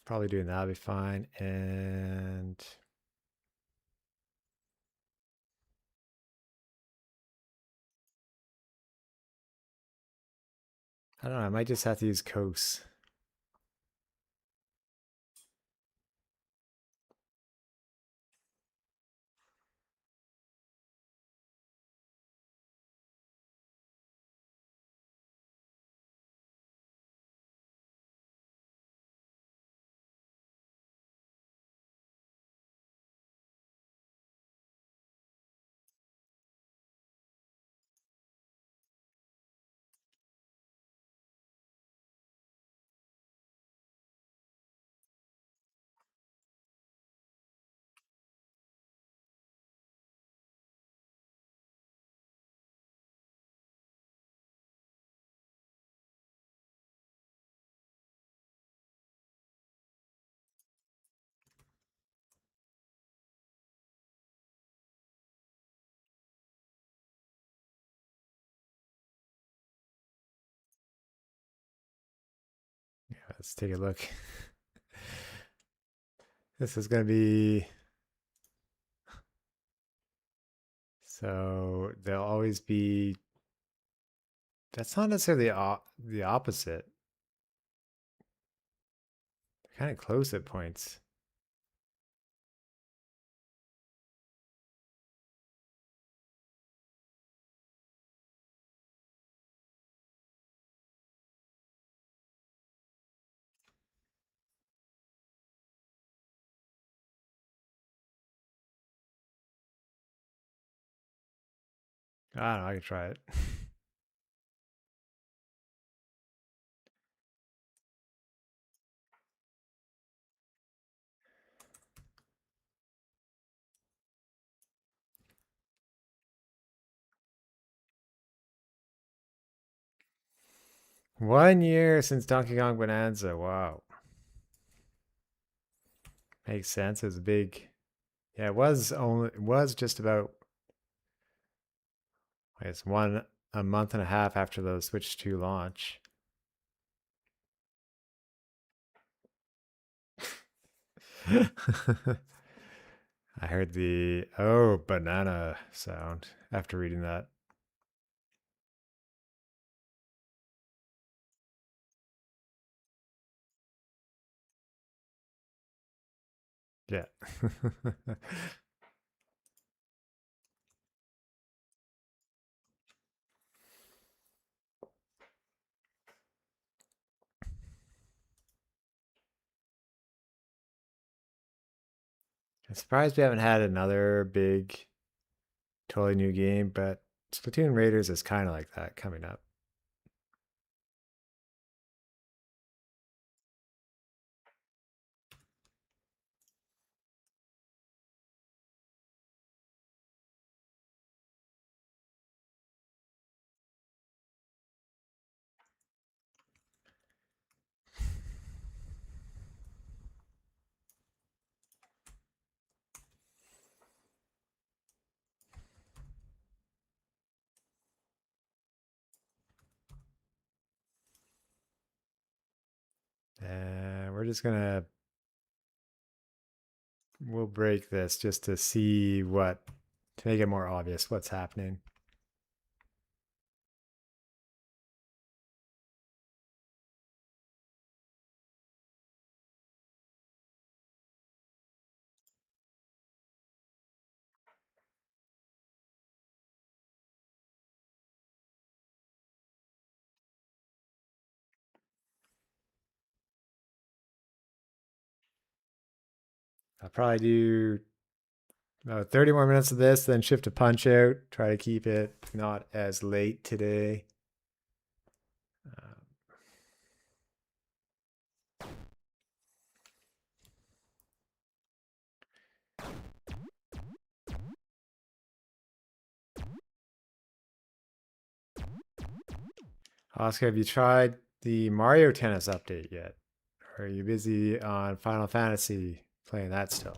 Probably doing that'll be fine. And I don't know, I might just have to use coast. Let's take a look. This is going to be, so there'll always be, that's not necessarily the opposite. They're kind of close at points. I don't know, I could try it. 1 year since Donkey Kong Bonanza. Wow. Makes sense. It was big. Yeah, it was just about, I guess, a month and a half after the Switch 2 launch. I heard the banana sound after reading that. Yeah. I'm surprised we haven't had another big, totally new game, but Splatoon Raiders is kind of like that coming up. And we're just gonna we'll break this just to see what to make it more obvious what's happening. I'll probably do about 30 more minutes of this, then shift to Punch Out. Try to keep it not as late today. Oscar, have you tried the Mario Tennis update yet? Or are you busy on Final Fantasy playing that still?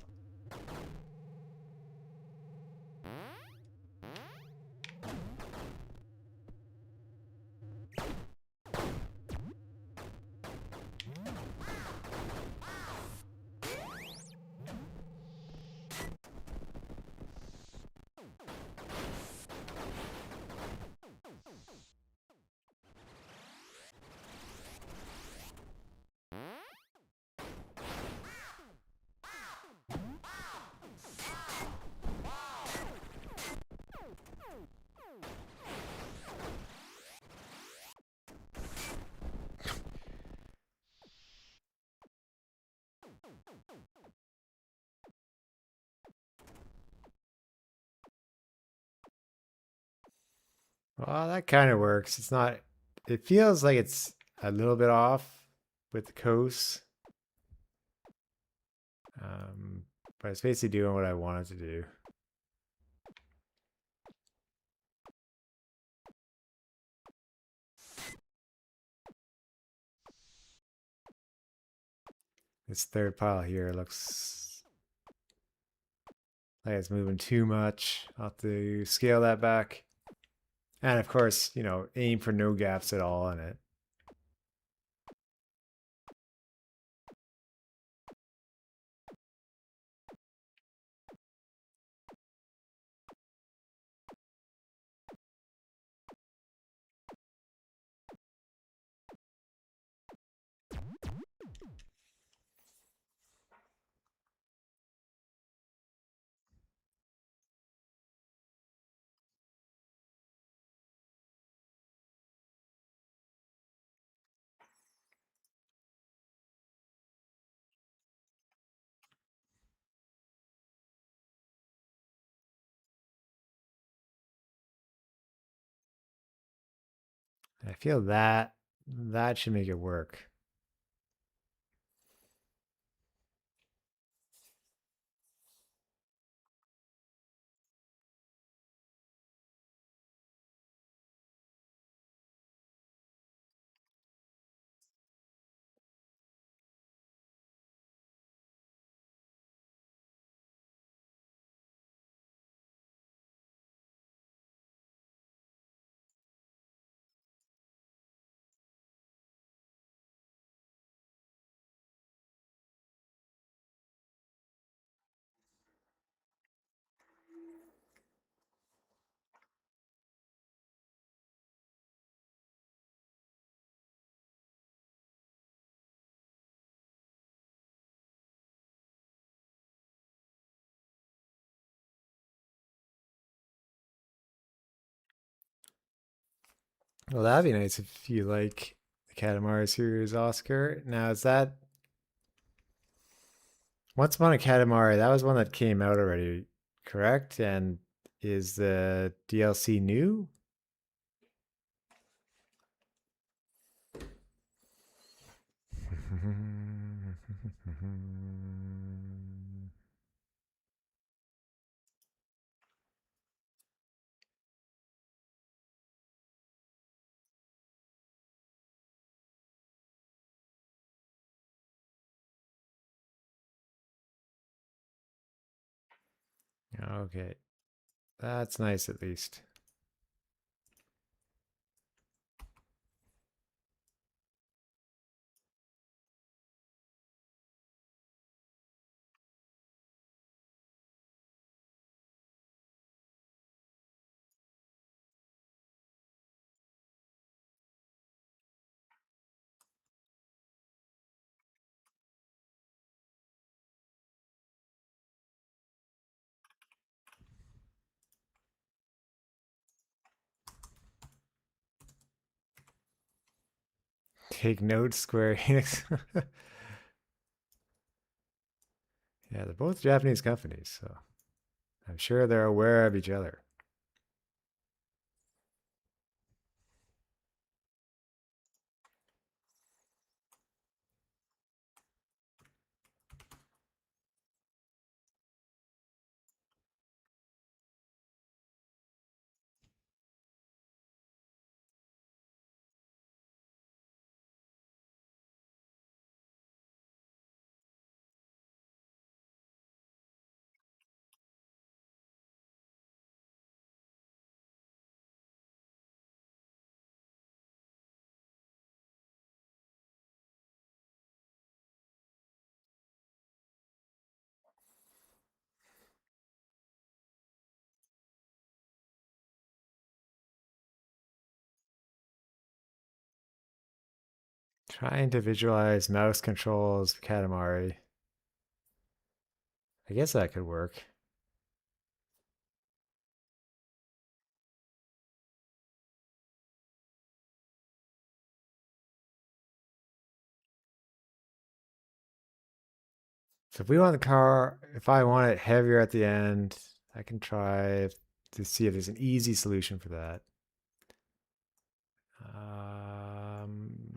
Well, that kind of works. It's not, it feels like it's a little bit off with the coast. Um, but it's basically doing what I wanted to do. This third pile here looks like it's moving too much. I'll have to scale that back. And of course, aim for no gaps at all in it. I feel that should make it work. Well, that'd be nice if you like the Katamari series, Oscar. Now, is that Once Upon a Katamari, that was one that came out already, correct? And is the DLC new? Okay, that's nice at least. Take note, Square Enix. Yeah, they're both Japanese companies, so I'm sure they're aware of each other. Trying to visualize mouse controls, Katamari. I guess that could work. So if we want the car, if I want it heavier at the end, I can try to see if there's an easy solution for that. Um,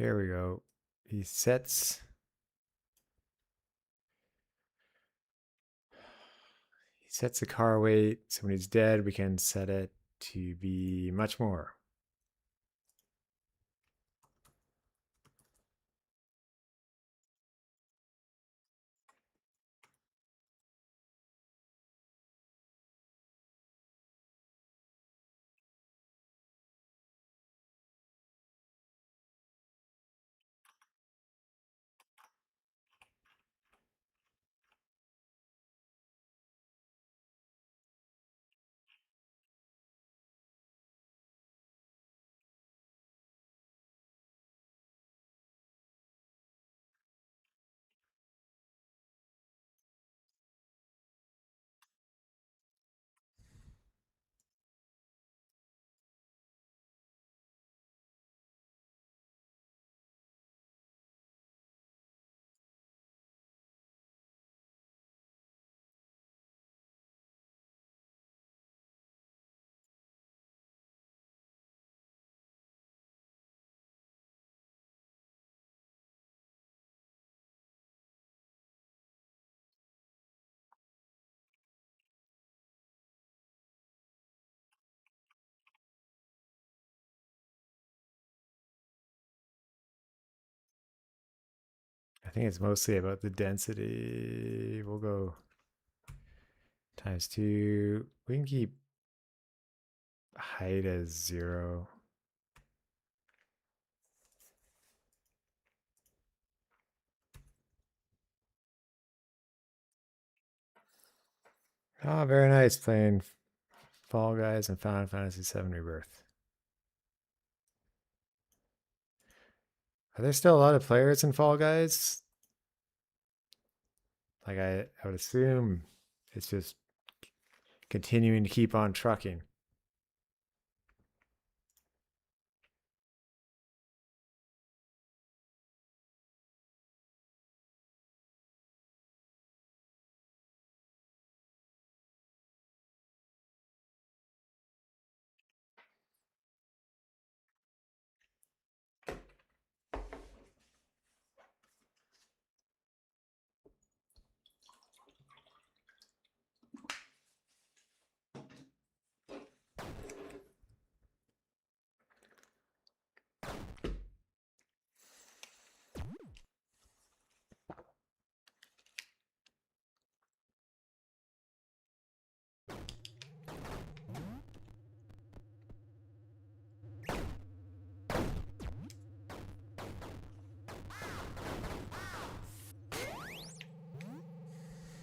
Here we go. He sets the car weight. So when he's dead, we can set it to be much more. I think it's mostly about the density. We'll go ×2. We can keep height as 0. Oh, very nice playing Fall Guys and Final Fantasy VII Rebirth. Are there still a lot of players in Fall Guys? Like I would assume it's just continuing to keep on trucking.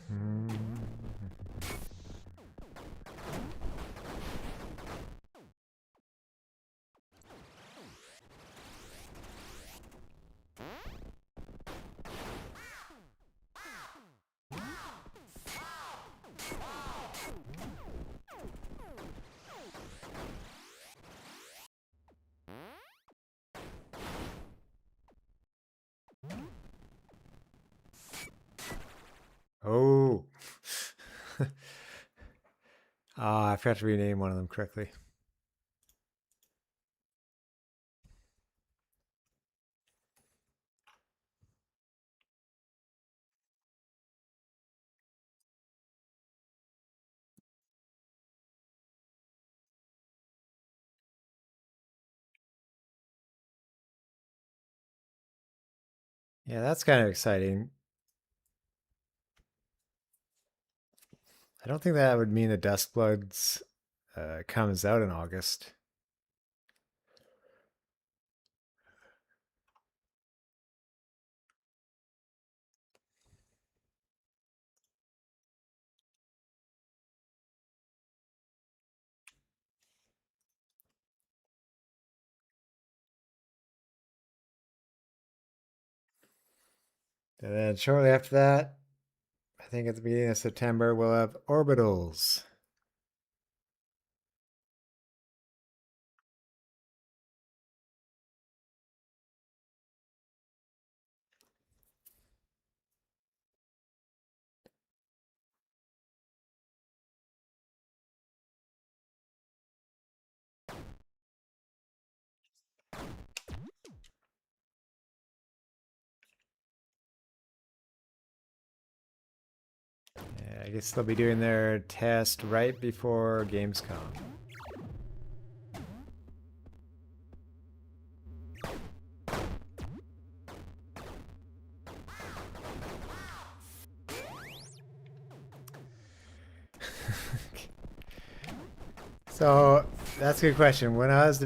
Hmm. Oh. Ah, I forgot to rename one of them correctly. Yeah, that's kind of exciting. I don't think that would mean the Duskbloods comes out in August. And then shortly after that, I think at the beginning of September, we'll have Orbitals. Yeah, I guess they'll be doing their test right before Gamescom. So that's a good question. When I was the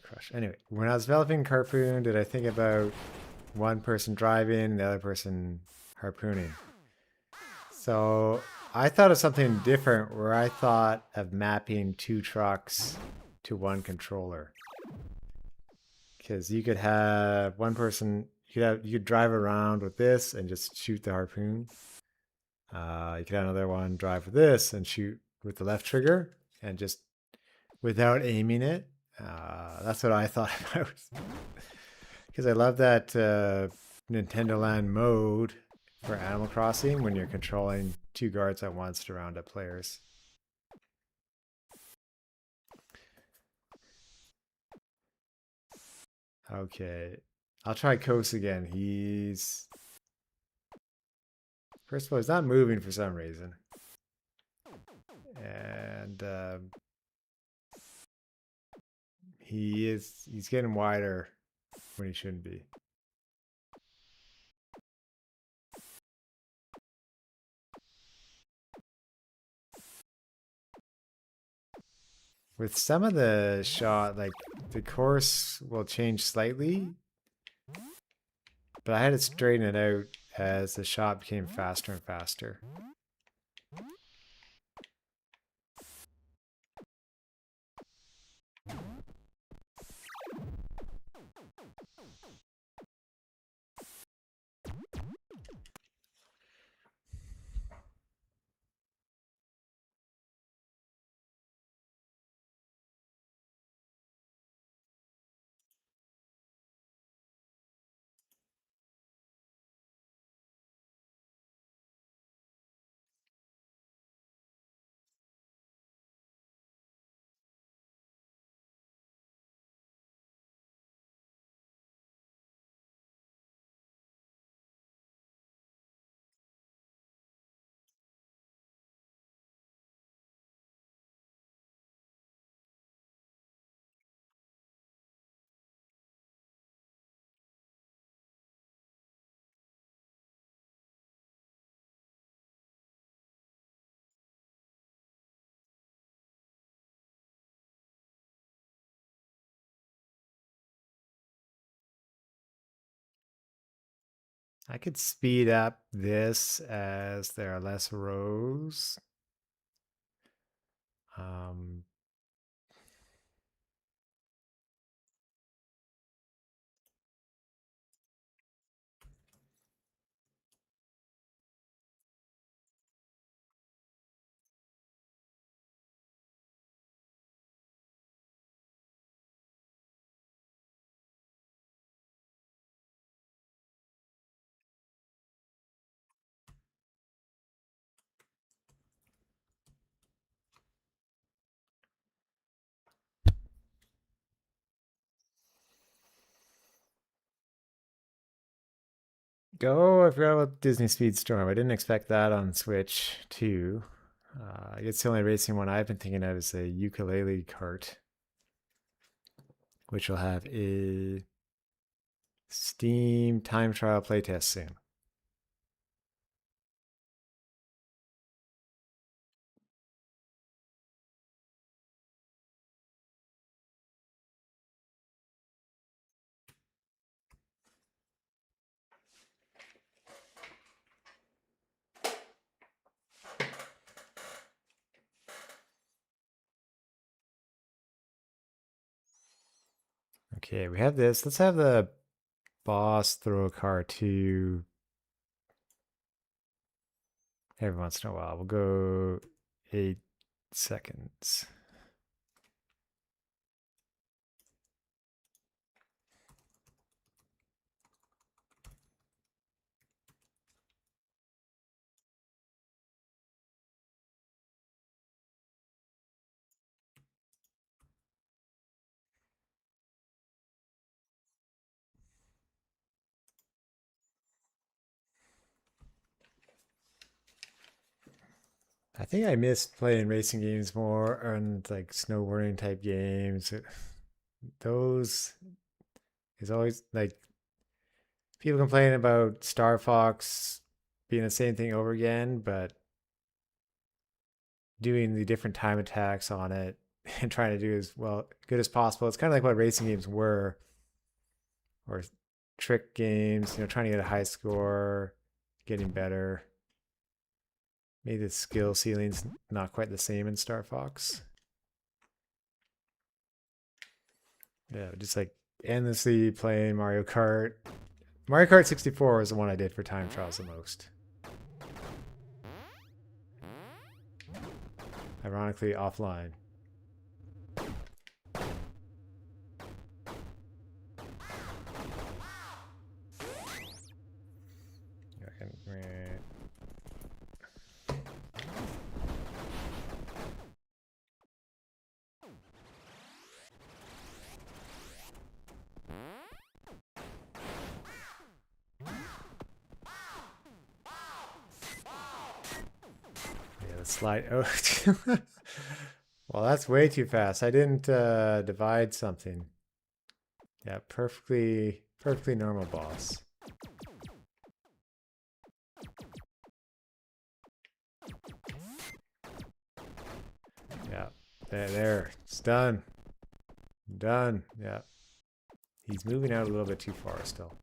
crush. Anyway, when I was developing Carpoon, did I think about one person driving and the other person harpooning? So I thought of something different where I thought of mapping two trucks to one controller. Because you could have one person, you could drive around with this and just shoot the harpoon. You could have another one drive with this and shoot with the left trigger and just without aiming it. That's what I thought about. Because I love that Nintendo Land mode for Animal Crossing when you're controlling two guards at once to round up players. Okay. I'll try Kos again. First of all, he's not moving for some reason. And he's getting wider when he shouldn't be. With some of the shot, like the course will change slightly, but I had to straighten it out as the shot became faster and faster. I could speed up this as there are less rows. Um, I forgot about Disney Speedstorm. I didn't expect that on Switch too. I guess the only racing one I've been thinking of is a ukulele kart, which will have a Steam time trial playtest soon. Okay, we have this. Let's have the boss throw a car too every once in a while. We'll go 8 seconds. I think I missed playing racing games more and like snowboarding type games. Those is always like people complain about Star Fox being the same thing over again, but doing the different time attacks on it and trying to do as well good as possible. It's kind of like what racing games were, or trick games. Trying to get a high score, getting better. Maybe the skill ceiling's not quite the same in Star Fox. Yeah, just like endlessly playing Mario Kart. Mario Kart 64 was the one I did for time trials the most. Ironically, offline. Yeah, the slide. Oh, well, that's way too fast. I didn't divide something. Yeah, perfectly normal boss. Yeah, there. It's done. Done. Yeah. He's moving out a little bit too far still.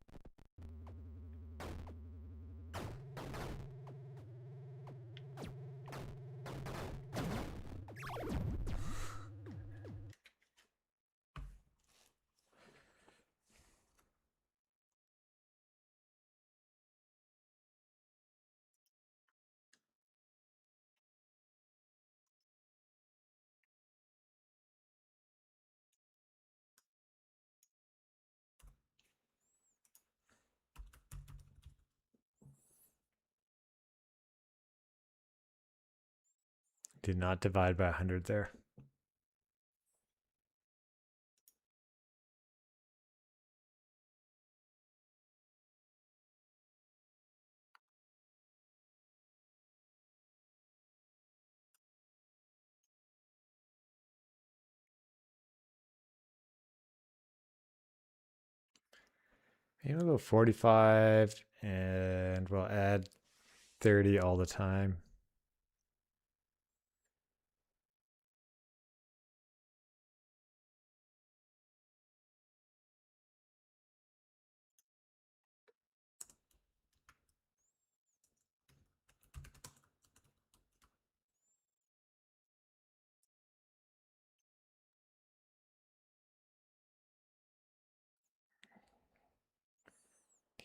Did not divide by 100 there. Maybe we'll go 45 and we'll add 30 all the time.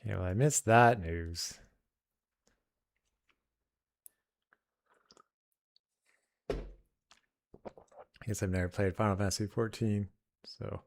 Yeah, well, I missed that news. I guess I've never played Final Fantasy 14, so.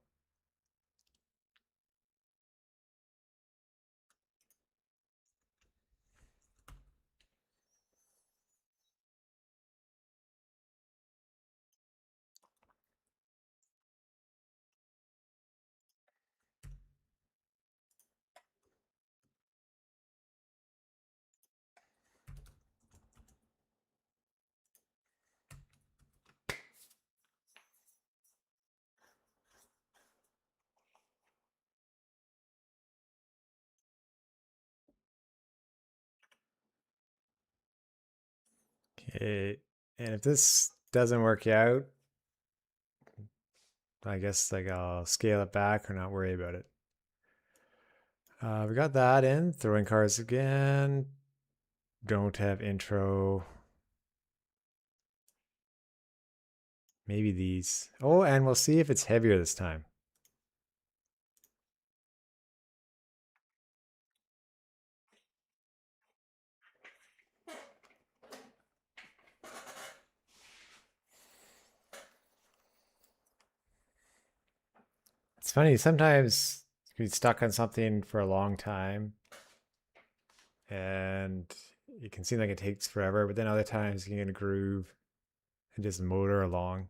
Okay. And if this doesn't work out, I guess like I'll scale it back or not worry about it. We got that in. Throwing cards again. Don't have intro. Maybe these. Oh, and we'll see if it's heavier this time. It's funny, sometimes you get stuck on something for a long time and it can seem like it takes forever, but then other times you can get a groove and just motor along.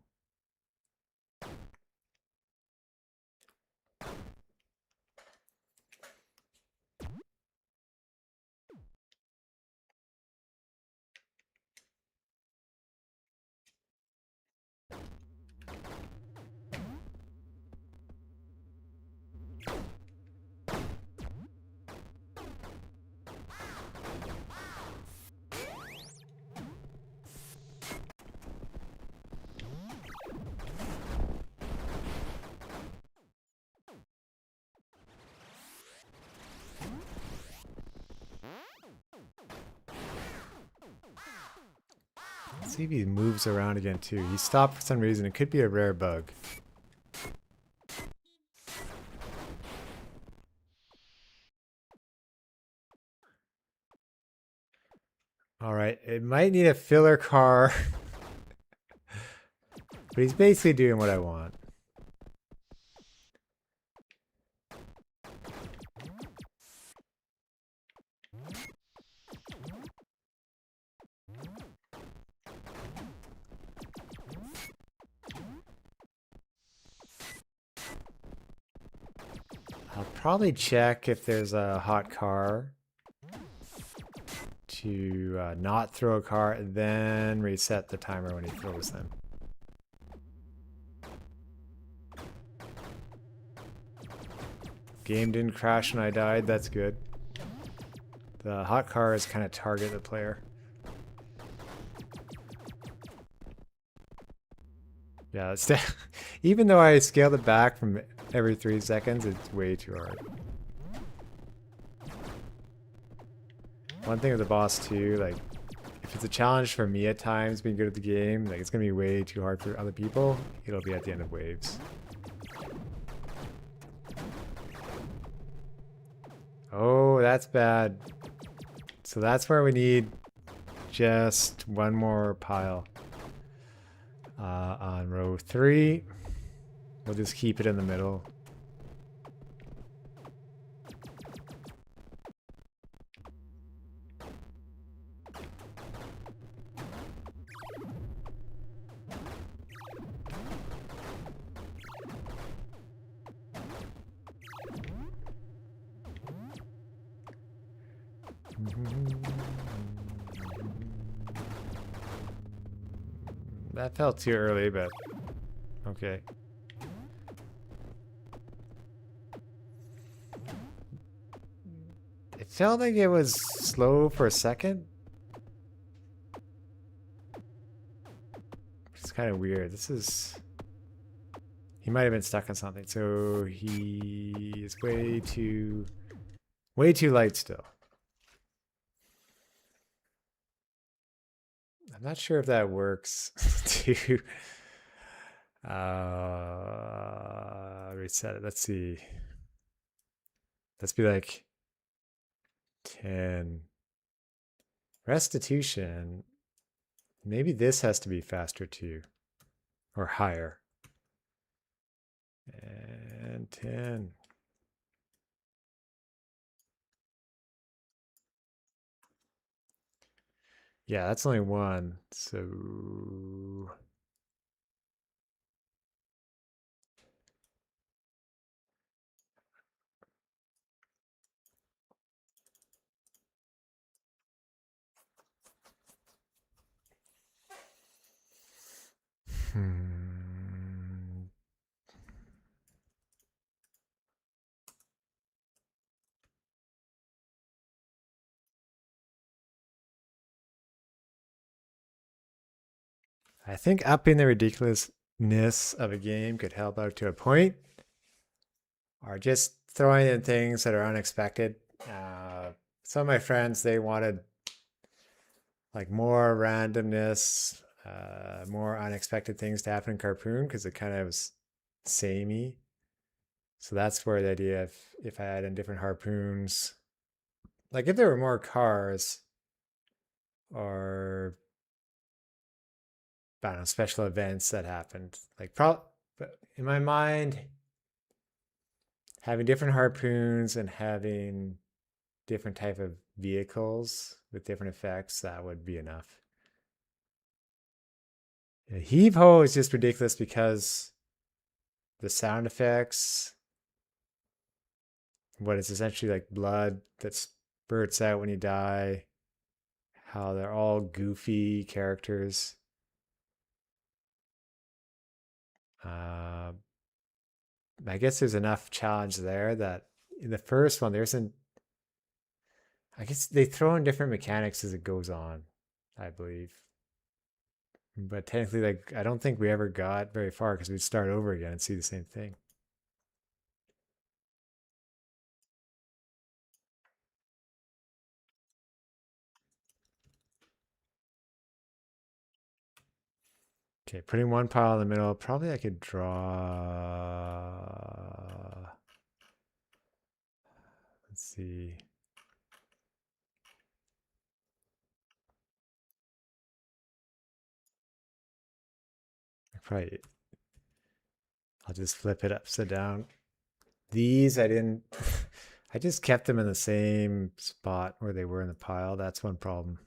Let's see if he moves around again too. He stopped for some reason. It could be a rare bug. All right, it might need a filler car, but he's basically doing what I want. I'll probably check if there's a hot car to not throw a car and then reset the timer when he throws them. Game didn't crash when I died. That's good. The hot cars kind of target the player. Yeah, it's even though I scaled it back from every 3 seconds, it's way too hard. One thing with the boss too, like if it's a challenge for me at times being good at the game, like it's gonna be way too hard for other people. It'll be at the end of waves. Oh, that's bad. So that's where we need just one more pile. On row 3. We'll just keep it in the middle. That felt too early, but okay. It felt like it was slow for a second. It's kind of weird. This is... He might have been stuck on something, so he is way too light still. I'm not sure if that works to reset it. Let's see. Let's be like 10. Restitution. Maybe this has to be faster too. Or higher. And 10. Yeah, that's only one. So I think upping the ridiculousness of a game could help out to a point, or just throwing in things that are unexpected. Some of my friends, they wanted like more randomness, more unexpected things to happen in Carpoon because it kind of was samey. So that's where the idea of if I had in different harpoons, like if there were more cars or I don't know, special events that happened, like but in my mind, having different harpoons and having different type of vehicles with different effects, that would be enough. Heave ho is just ridiculous because the sound effects, what is essentially like blood that spurts out when you die, how they're all goofy characters. I guess there's enough challenge there that in the first one, there isn't. I guess they throw in different mechanics as it goes on, I believe. But technically, like, I don't think we ever got very far because we'd start over again and see the same thing. Okay, putting one pile in the middle. Probably I could draw. Let's see. Probably. I'll just flip it upside down. These I didn't. I just kept them in the same spot where they were in the pile. That's one problem.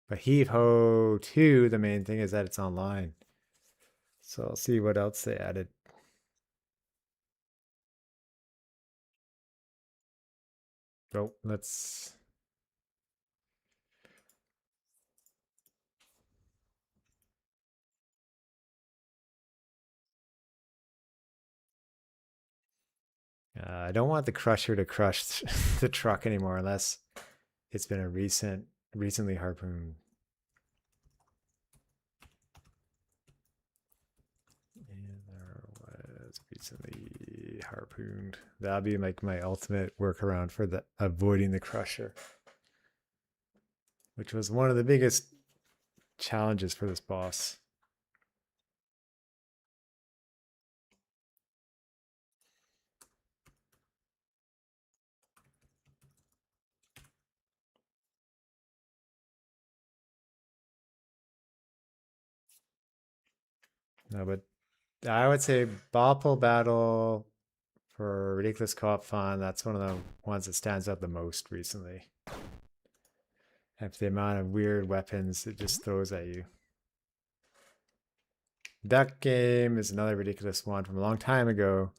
But Heave Ho 2, the main thing is that it's online. So I'll see what else they added. Oh, let's. I don't want the crusher to crush the truck anymore unless it's been a recently harpooned. And there was recently harpooned. That'll be like my ultimate workaround for the avoiding the crusher, which was one of the biggest challenges for this boss. No, but I would say Bopple Battle for ridiculous co-op fun. That's one of the ones that stands out the most recently. And for the amount of weird weapons it just throws at you. Duck Game is another ridiculous one from a long time ago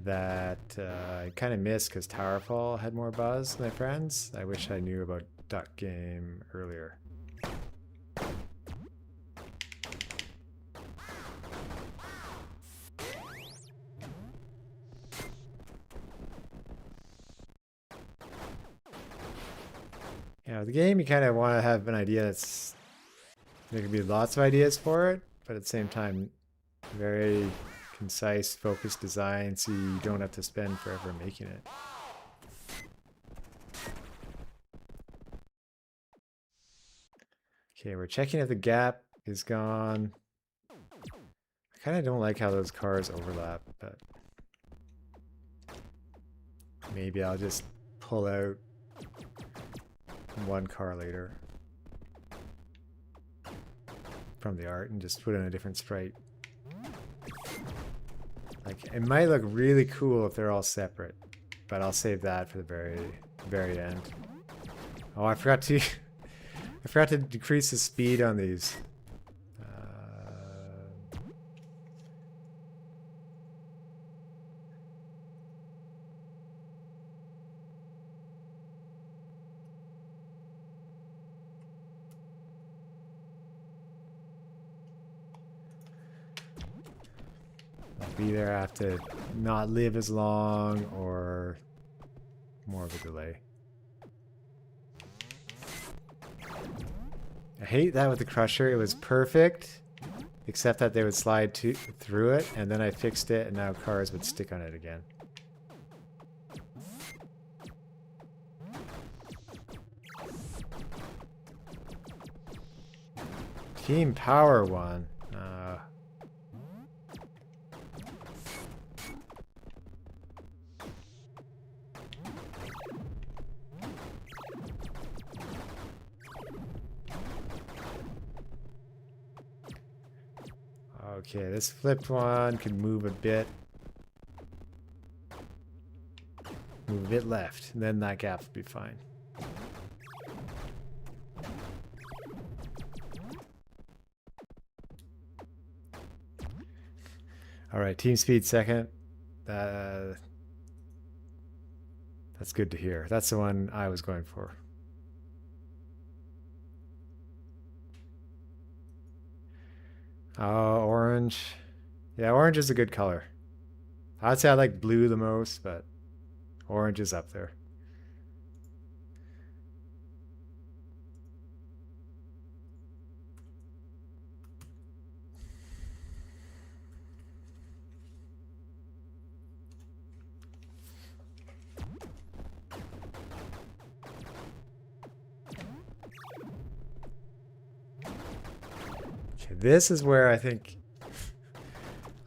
that I kind of missed because Towerfall had more buzz, my friends. I wish I knew about Duck Game earlier. Yeah, the game you kind of want to have an idea that's there could be lots of ideas for it, but at the same time, very concise, focused design, so you don't have to spend forever making it. Okay, we're checking if the gap is gone. I kind of don't like how those cars overlap, but maybe I'll just pull out one car later from the art and just put in a different sprite. Like, it might look really cool if they're all separate, but I'll save that for the very end. Oh, I forgot to I forgot to decrease the speed on these. Either I have to not live as long or more of a delay. I hate that with the crusher. It was perfect, except that they would slide through it, and then I fixed it, and now cars would stick on it again. Team Power won. Okay, this flipped one could move a bit. Move a bit left, and then that gap would be fine. All right, team speed second. That's good to hear. That's the one I was going for. Oh, orange. Yeah, orange is a good color. I'd say I like blue the most, but orange is up there. Okay, this is where I think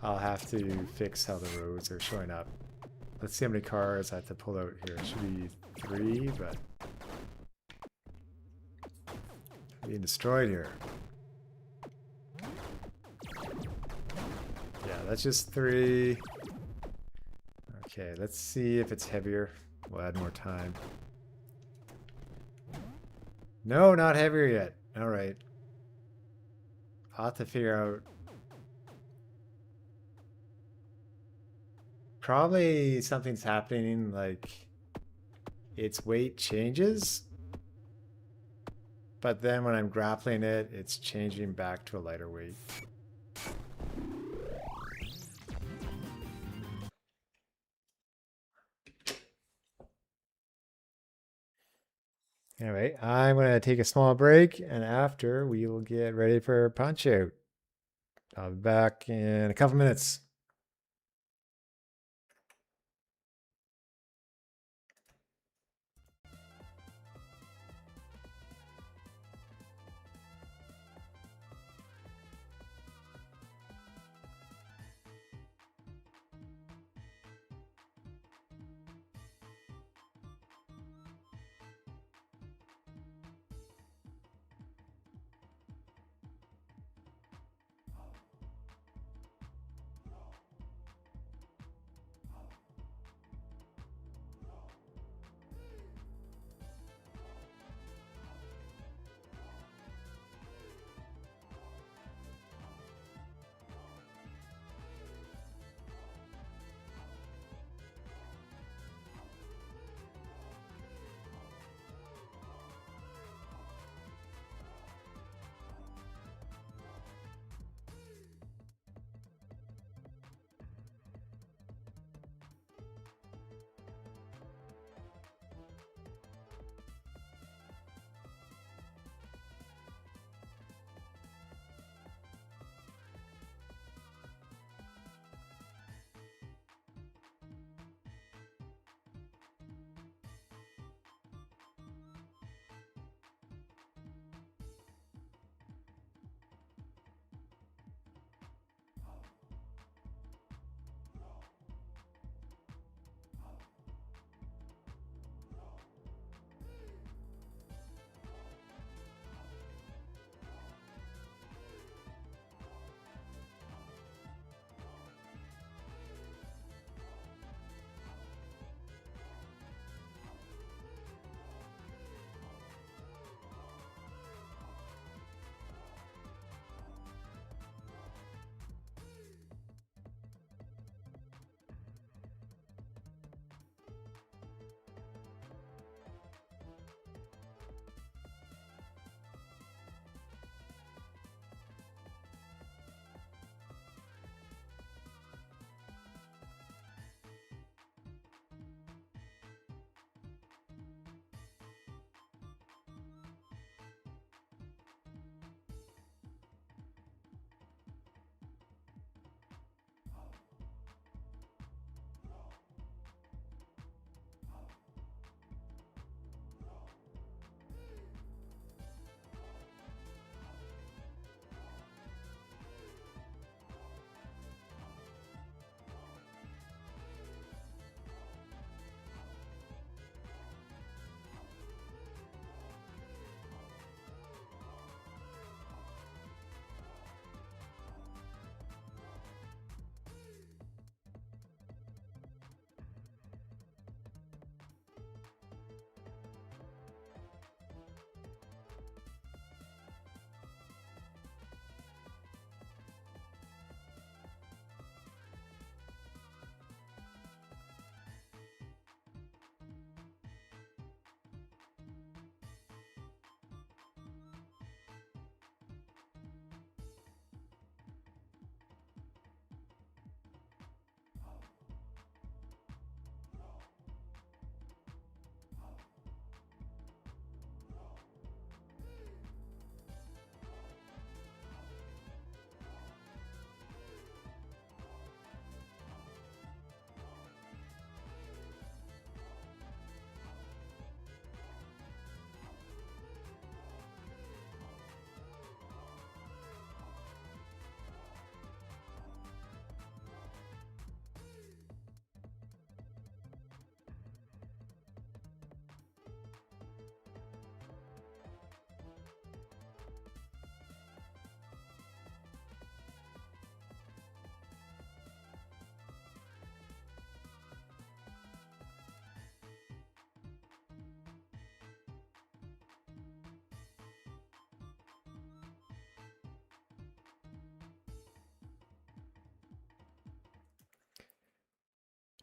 I'll have to fix how the roads are showing up. Let's see how many cars I have to pull out here. It should be 3, but being destroyed here. Yeah, that's just 3. Okay, let's see if it's heavier. We'll add more time. No, not heavier yet. All right. I'll have to figure out. Probably something's happening, like its weight changes, but then when I'm grappling it, it's changing back to a lighter weight. Anyway, I'm going to take a small break, and after we will get ready for Punch Out. I'll be back in a couple minutes.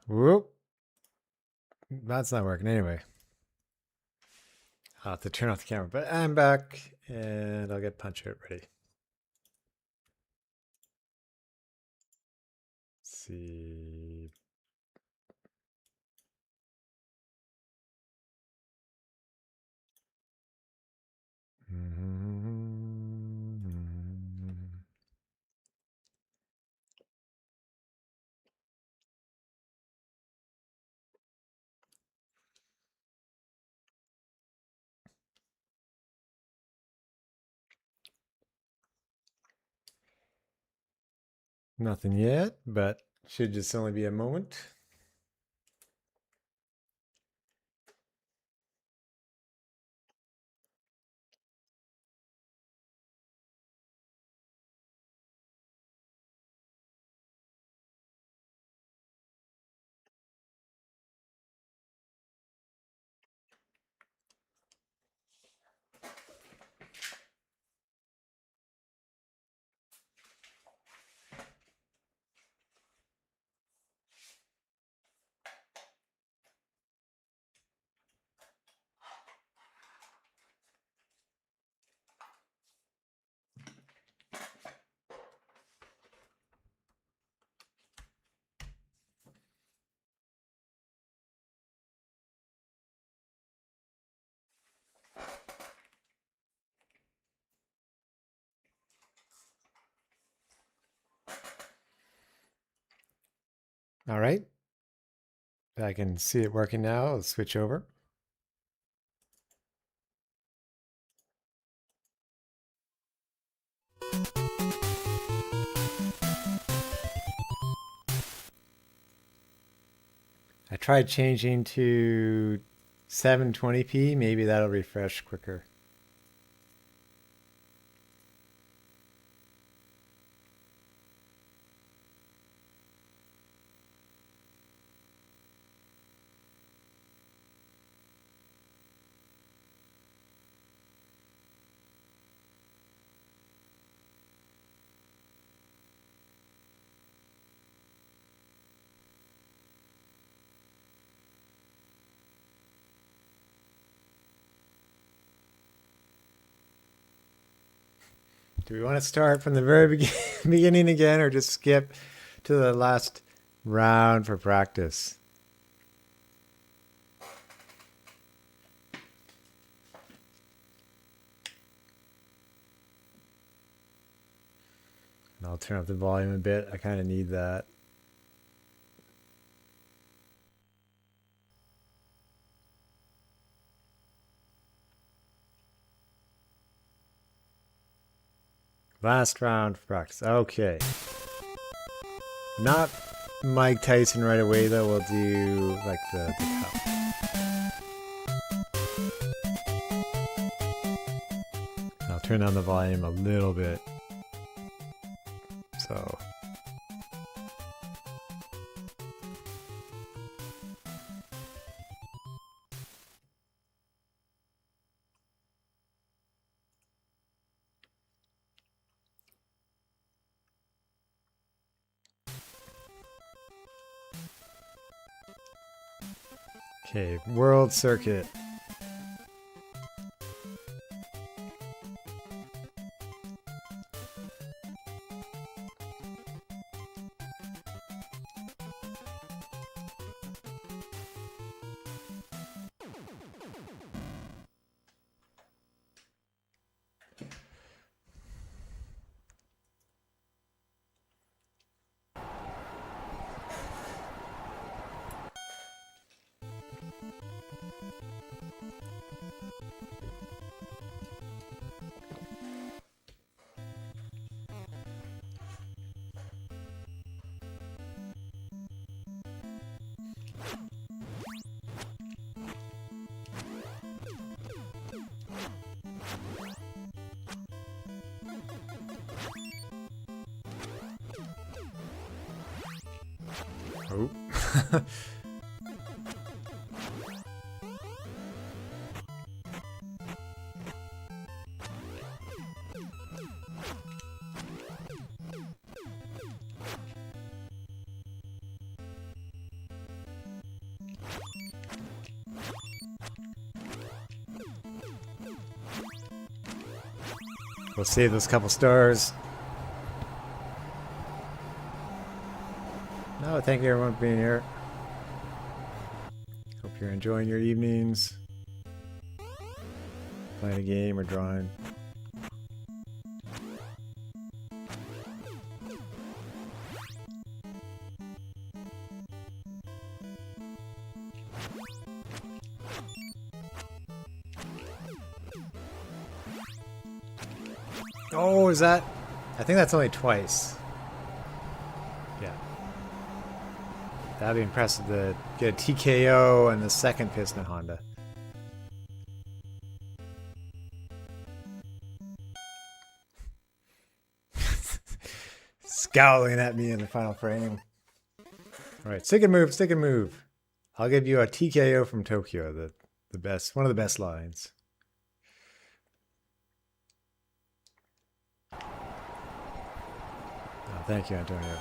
Whoop. That's not working anyway. I'll have to turn off the camera, but I'm back and I'll get punch out ready. Let's see. Nothing yet, but should just only be a moment. All right. I can see it working now. I'll switch over. I tried changing to 720p. Maybe that'll refresh quicker. Do we want to start from the very beginning again or just skip to the last round for practice? And I'll turn up the volume a bit. I kind of need that. Last round for practice. Okay. Not Mike Tyson right away, though. We'll do like the cup. I'll turn down the volume a little bit. So. Okay, World Circuit. Oh. We'll save those couple stars. No, thank you everyone for being here. Hope you're enjoying your evenings. Playing a game or drawing. Oh, is that? I think that's only twice. Yeah. That'd be impressive to get a TKO and the second piston Honda. Scowling at me in the final frame. Alright, stick and move, stick and move. I'll give you a TKO from Tokyo, the best, one of the best lines. Oh, thank you, Antonio.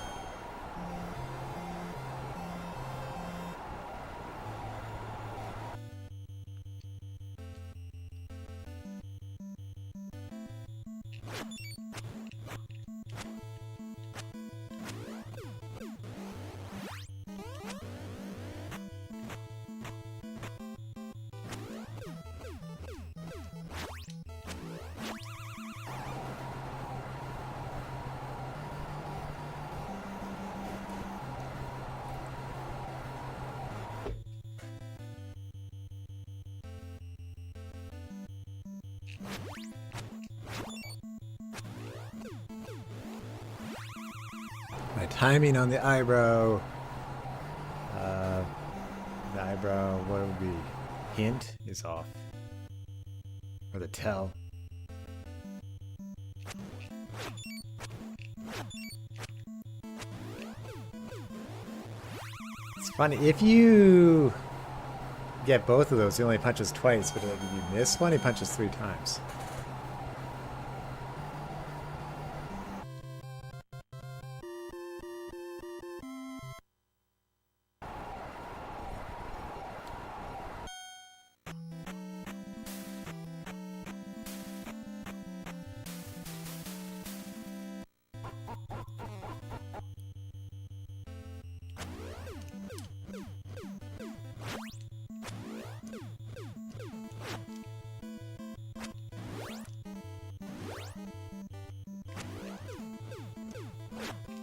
My timing on the eyebrow. The eyebrow, what would be? Hint is off. Or the tell. It's funny, if you get both of those, he only punches twice, but if you miss one, he punches 3 times.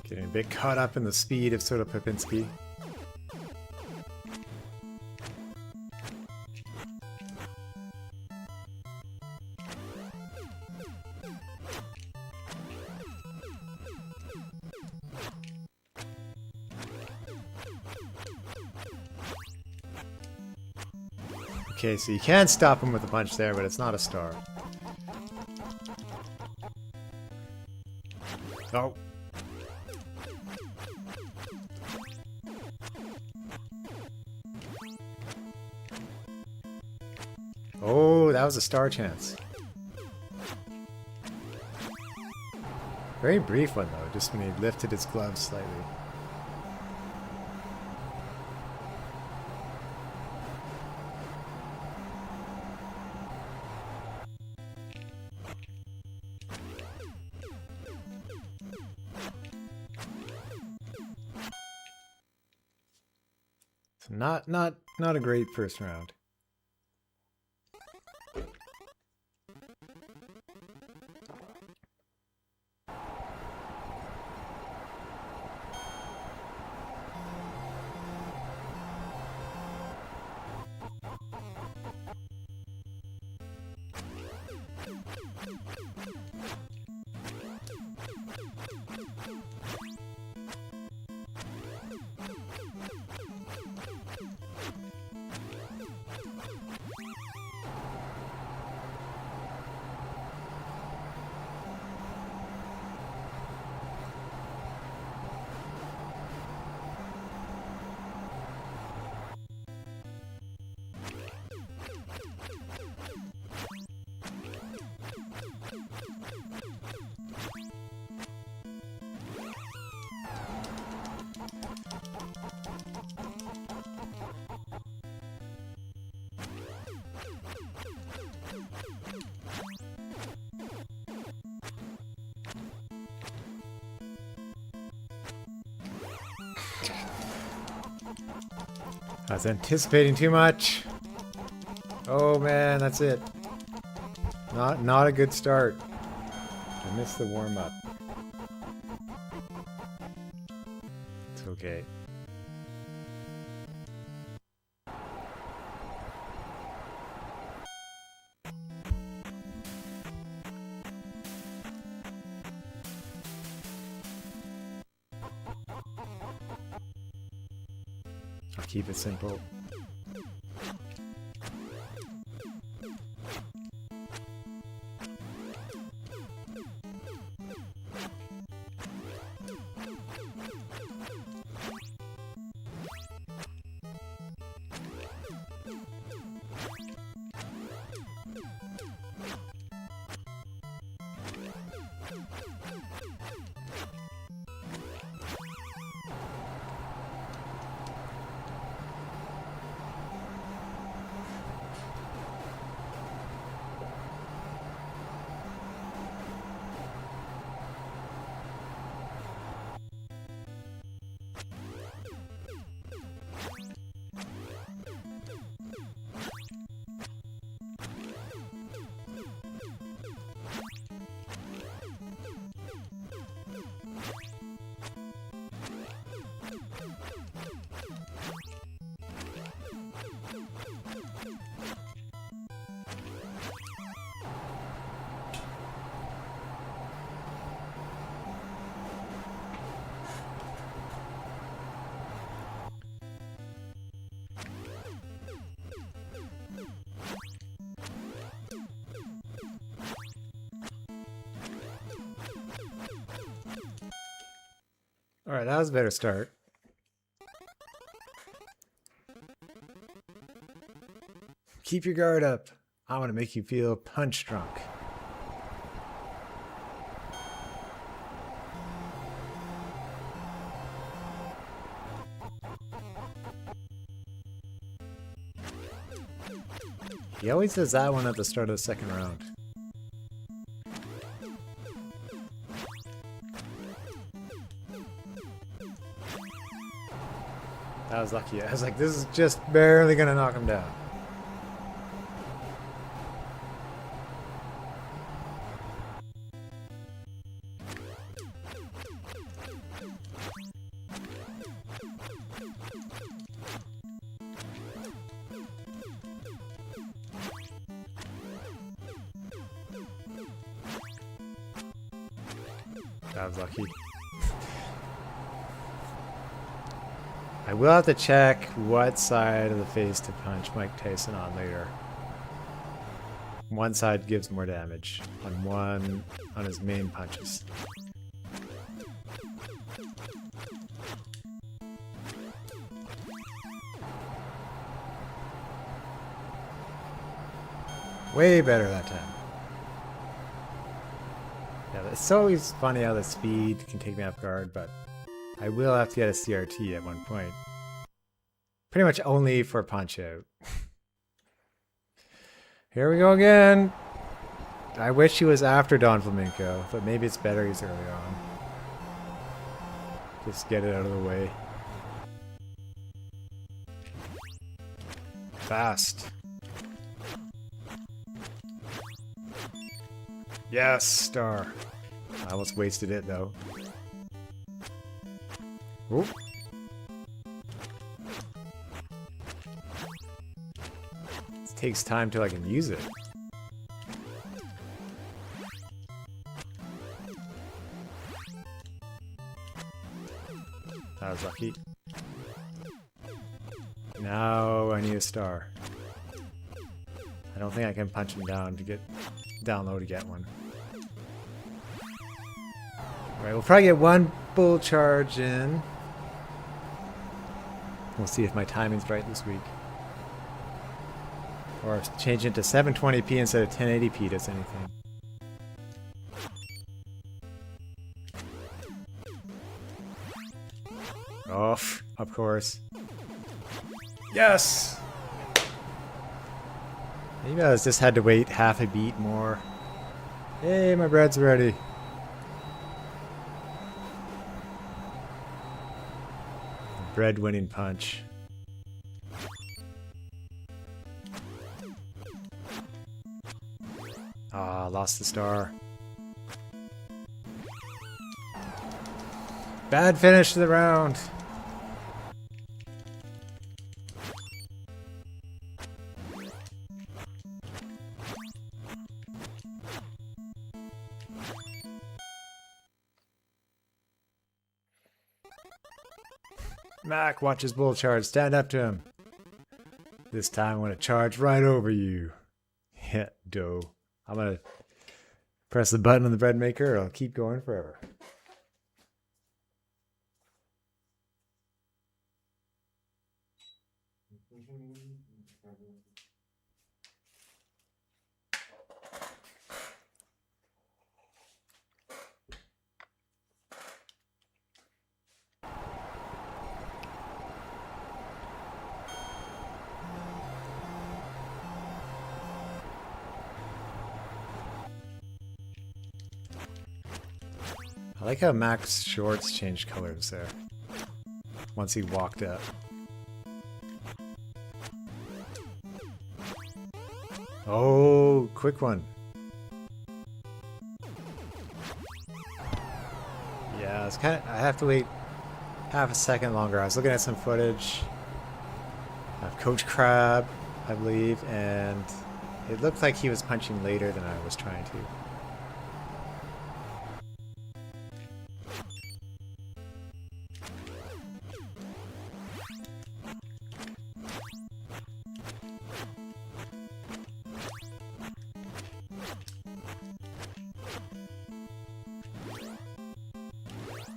Getting a bit caught up in the speed of Soda Popinski. Okay, so you can stop him with a punch there, but it's not a star. Oh. Oh, that was a star chance. Very brief one though, just when he lifted his gloves slightly. So not a great first round. I was anticipating too much. Oh man, that's it. Not a good start. I missed the warm-up. It's okay. I'll keep it simple. Alright, that was a better start. Keep your guard up. I want to make you feel punch drunk. He always does that one at the start of the second round. I was lucky. I was like, this is just barely gonna knock him down. That was lucky. I will have to check what side of the face to punch Mike Tyson on later. One side gives more damage on his main punches. Way better that time. Yeah, it's always funny how the speed can take me off guard, but I will have to get a CRT at one point. Pretty much only for punch out. Here we go again. I wish he was after Don Flamenco, but maybe it's better he's early on. Just get it out of the way. Fast. Yes, star. I almost wasted it though. Oop. It takes time till I can use it. That was lucky. Now I need a star. I don't think I can punch him down to get down low to get one. Alright, we'll probably get one bull charge in. We'll see if my timing's right this week. Or change it to 720p instead of 1080p does anything. Oh, of course. Yes! Maybe I just had to wait half a beat more. Hey, my bread's ready. Bread winning punch. Ah, lost the star. Bad finish to the round. Mac, watch his bull charge. Stand up to him. This time I'm going to charge right over you. Yeah, dough. I'm going to press the button on the bread maker. It'll keep going forever. I like how Mac's shorts changed colors there once he walked up. Oh, quick one. Yeah, it's kind of, I have to wait half a second longer. I was looking at some footage of Coach Crab, I believe, and it looked like he was punching later than I was trying to.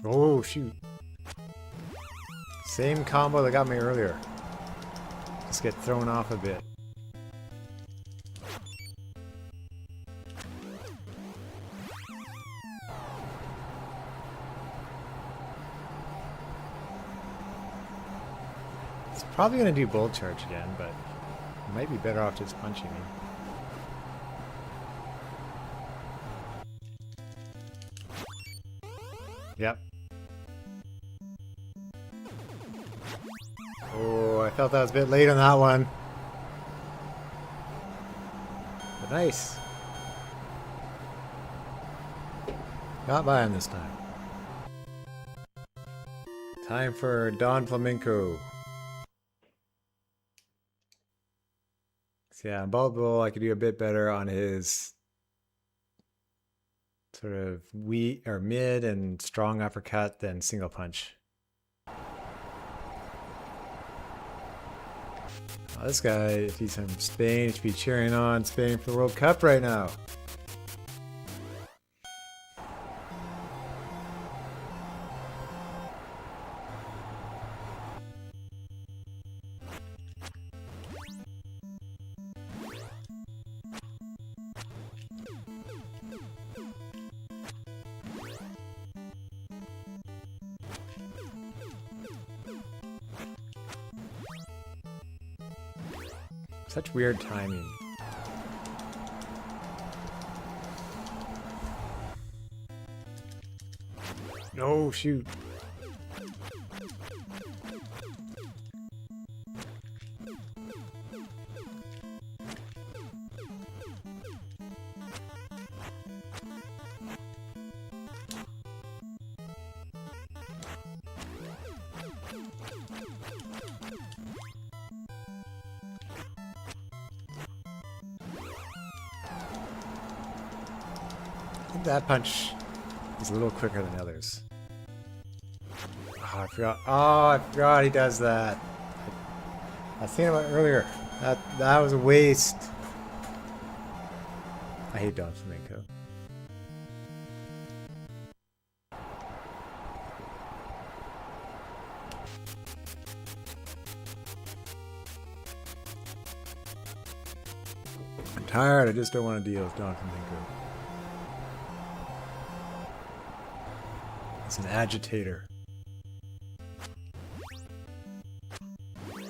Oh, shoot. Same combo that got me earlier. Just get thrown off a bit. It's probably going to do bull charge again, but it might be better off just punching me. Yep. Oh, I felt that was a bit late on that one. But nice. Got by him this time. Time for Don Flamenco. So yeah, on Bullet Bull, I could do a bit better on his sort of weak or mid and strong uppercut than single punch. Oh, this guy, if he's from Spain, he should be cheering on Spain for the World Cup right now. Such weird timing. No, shoot. I think that punch is a little quicker than others. Oh, I forgot. Oh, I forgot he does that. I was thinking about it earlier. That was a waste. I hate Don Flamenco. I'm tired. I just don't want to deal with Don Flamenco. He's an agitator. I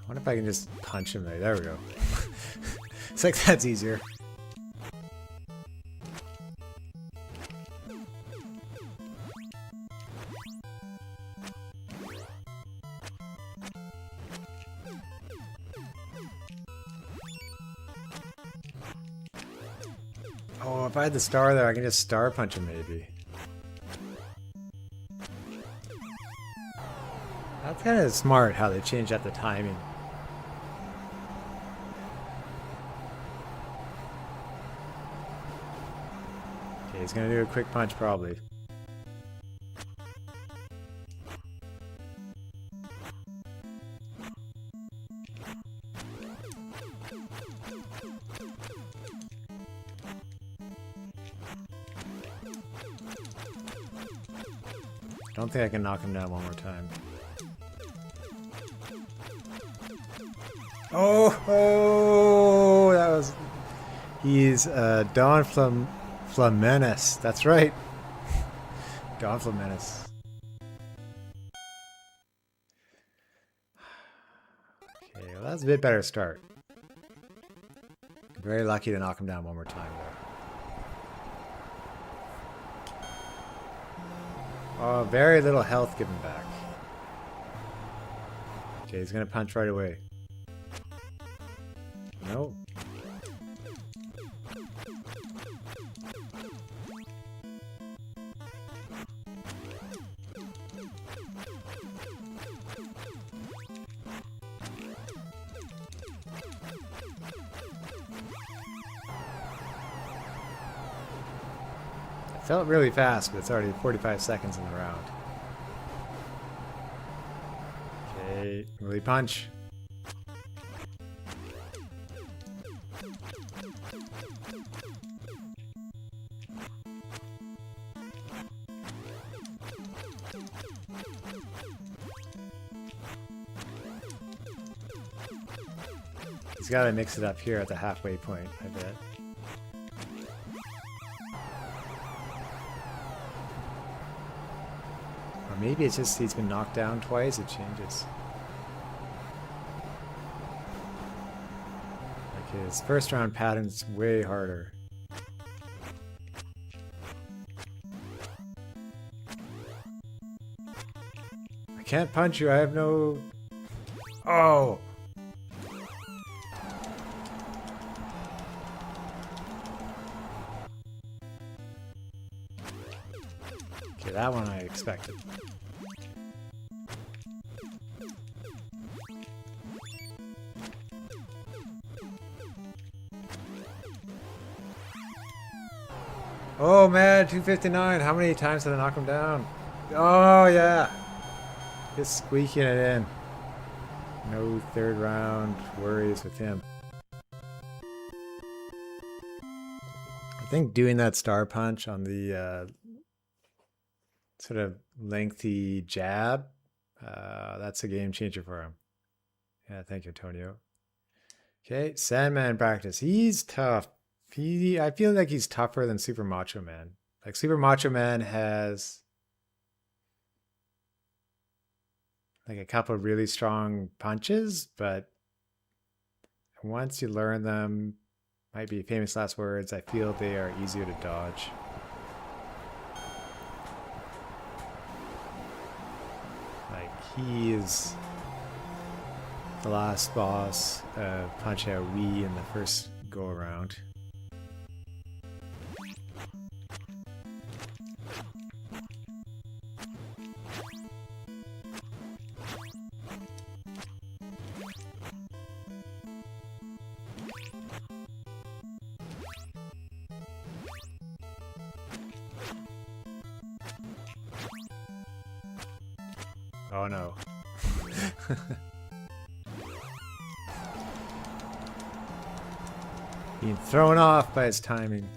wonder if I can just punch him there. There we go. It's like that's easier. if I had the star there, I can just star punch him maybe. That's kind of smart how they changed up the timing. Okay, he's gonna do a quick punch probably. I don't think I can knock him down one more time. Oh, that was... He's Don Flamenis. That's right. Don Flamenis. Okay, well that's a bit better start. Very lucky to knock him down one more time there. Oh, very little health given back. Okay, he's gonna punch right away. No. It felt really fast, but it's already 45 seconds in the round. Okay, really punch. He's got to mix it up here at the halfway point, I bet. Or maybe it's just he's been knocked down twice, it changes. Like his first round pattern's way harder. I can't punch you, I have no... Oh! Okay, that one I expected. Oh man, 259. How many times did I knock him down? Oh yeah. Just squeaking it in. No third round worries with him. I think doing that star punch on the sort of lengthy jab, that's a game changer for him. Yeah, thank you, Antonio. Okay, Sandman practice. He's tough. I feel like he's tougher than Super Macho Man. Like Super Macho Man has like a couple of really strong punches, but once you learn them, might be famous last words, I feel they are easier to dodge. Like he is the last boss punch out Wii in the first go around. Oh no. Being thrown off by his timing.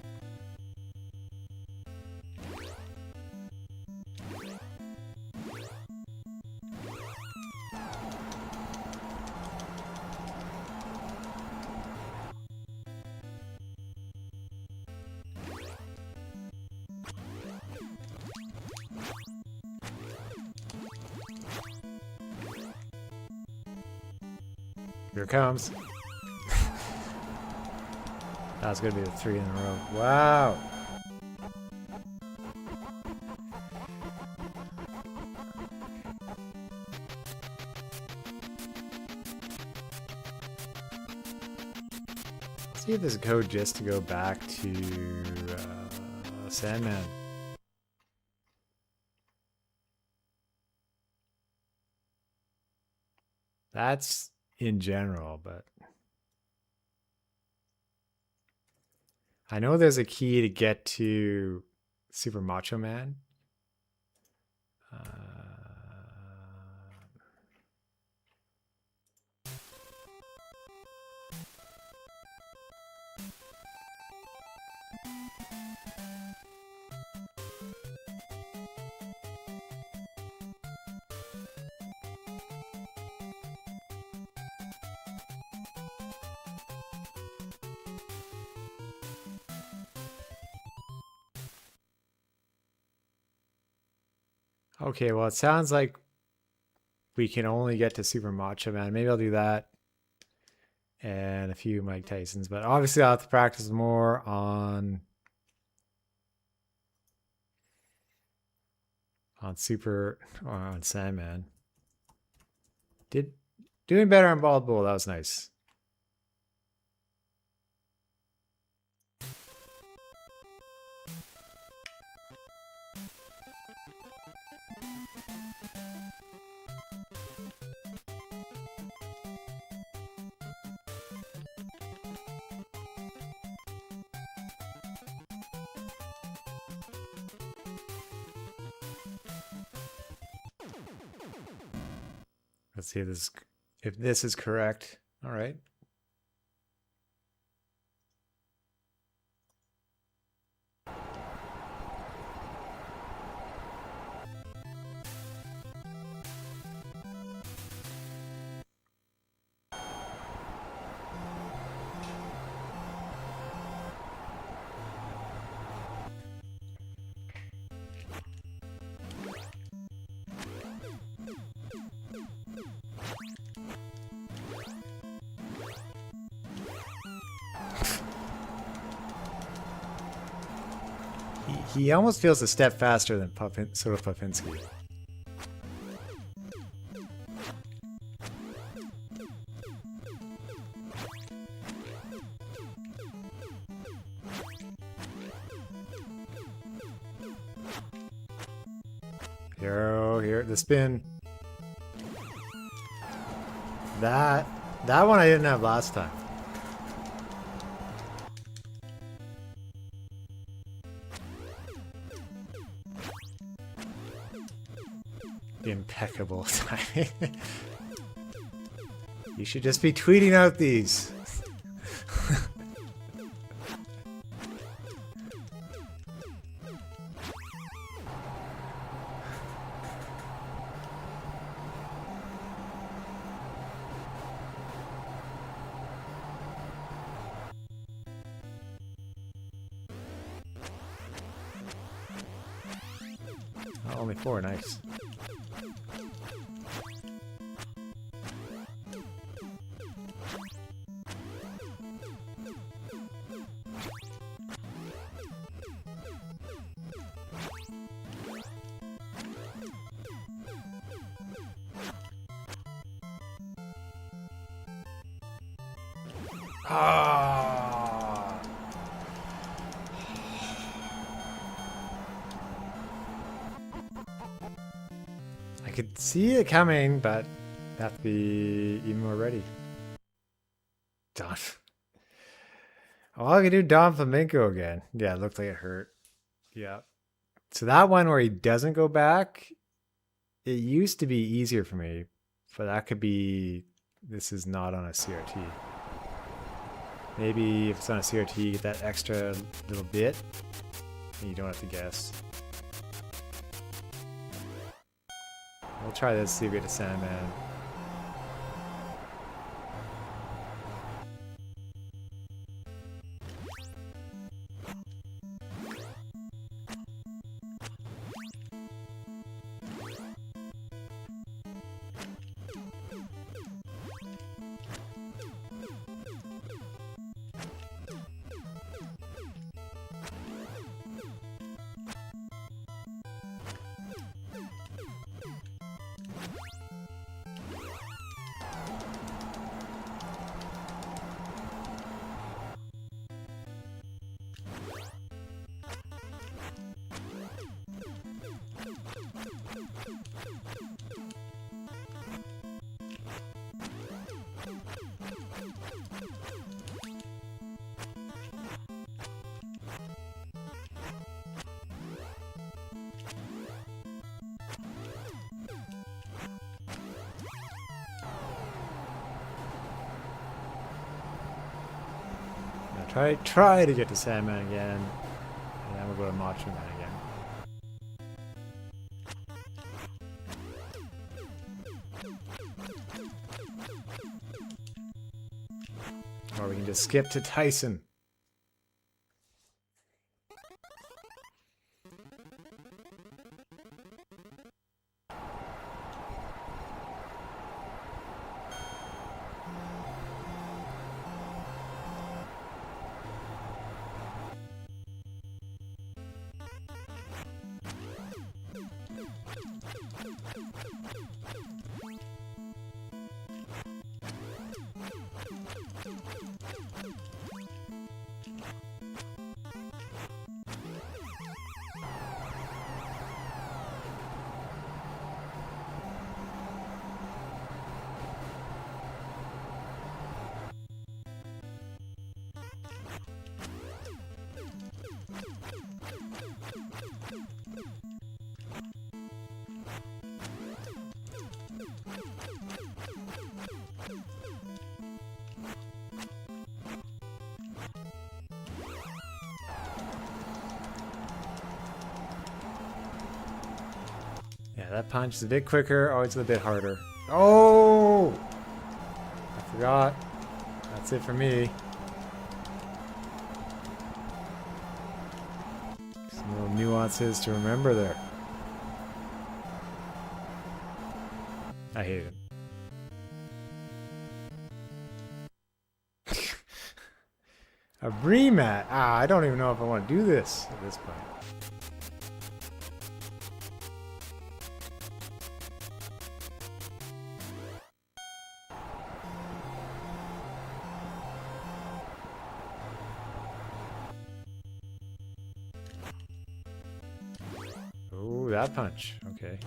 Here it comes. That was gonna be the 3 in a row. Wow. See if there's a code just to go back to Sandman. That's in general, but I know there's a key to get to Super Macho Man. Okay, well, it sounds like we can only get to Super Macho Man. Maybe I'll do that and a few Mike Tysons, but obviously I'll have to practice more on Super or on Sandman. Doing better on Bald Bull. That was nice. Let's see if this is correct. All right. He almost feels a step faster than Soda Popinski. Here, the spin. That one I didn't have last time. Impeccable timing. You should just be tweeting out these. Oh, only 4, nice. Ah. I could see it coming, but have to be even more ready. Don. Oh, I can do Don Flamenco again. Yeah, it looked like it hurt. Yeah. So that one where he doesn't go back, it used to be easier for me, but that could be, this is not on a CRT. Maybe if it's on a CRT, you get that extra little bit, and you don't have to guess. We'll try this, see if we get to Sandman. Try to get to Sandman again, and then we'll go to Macho Man again. Or we can just skip to Tyson. Yeah, that punch is a bit quicker, always a bit harder. Oh! I forgot. That's it for me. Some little nuances to remember there. I hate it. A rematch? Ah, I don't even know if I want to do this at this point. Ooh, that punch. Okay.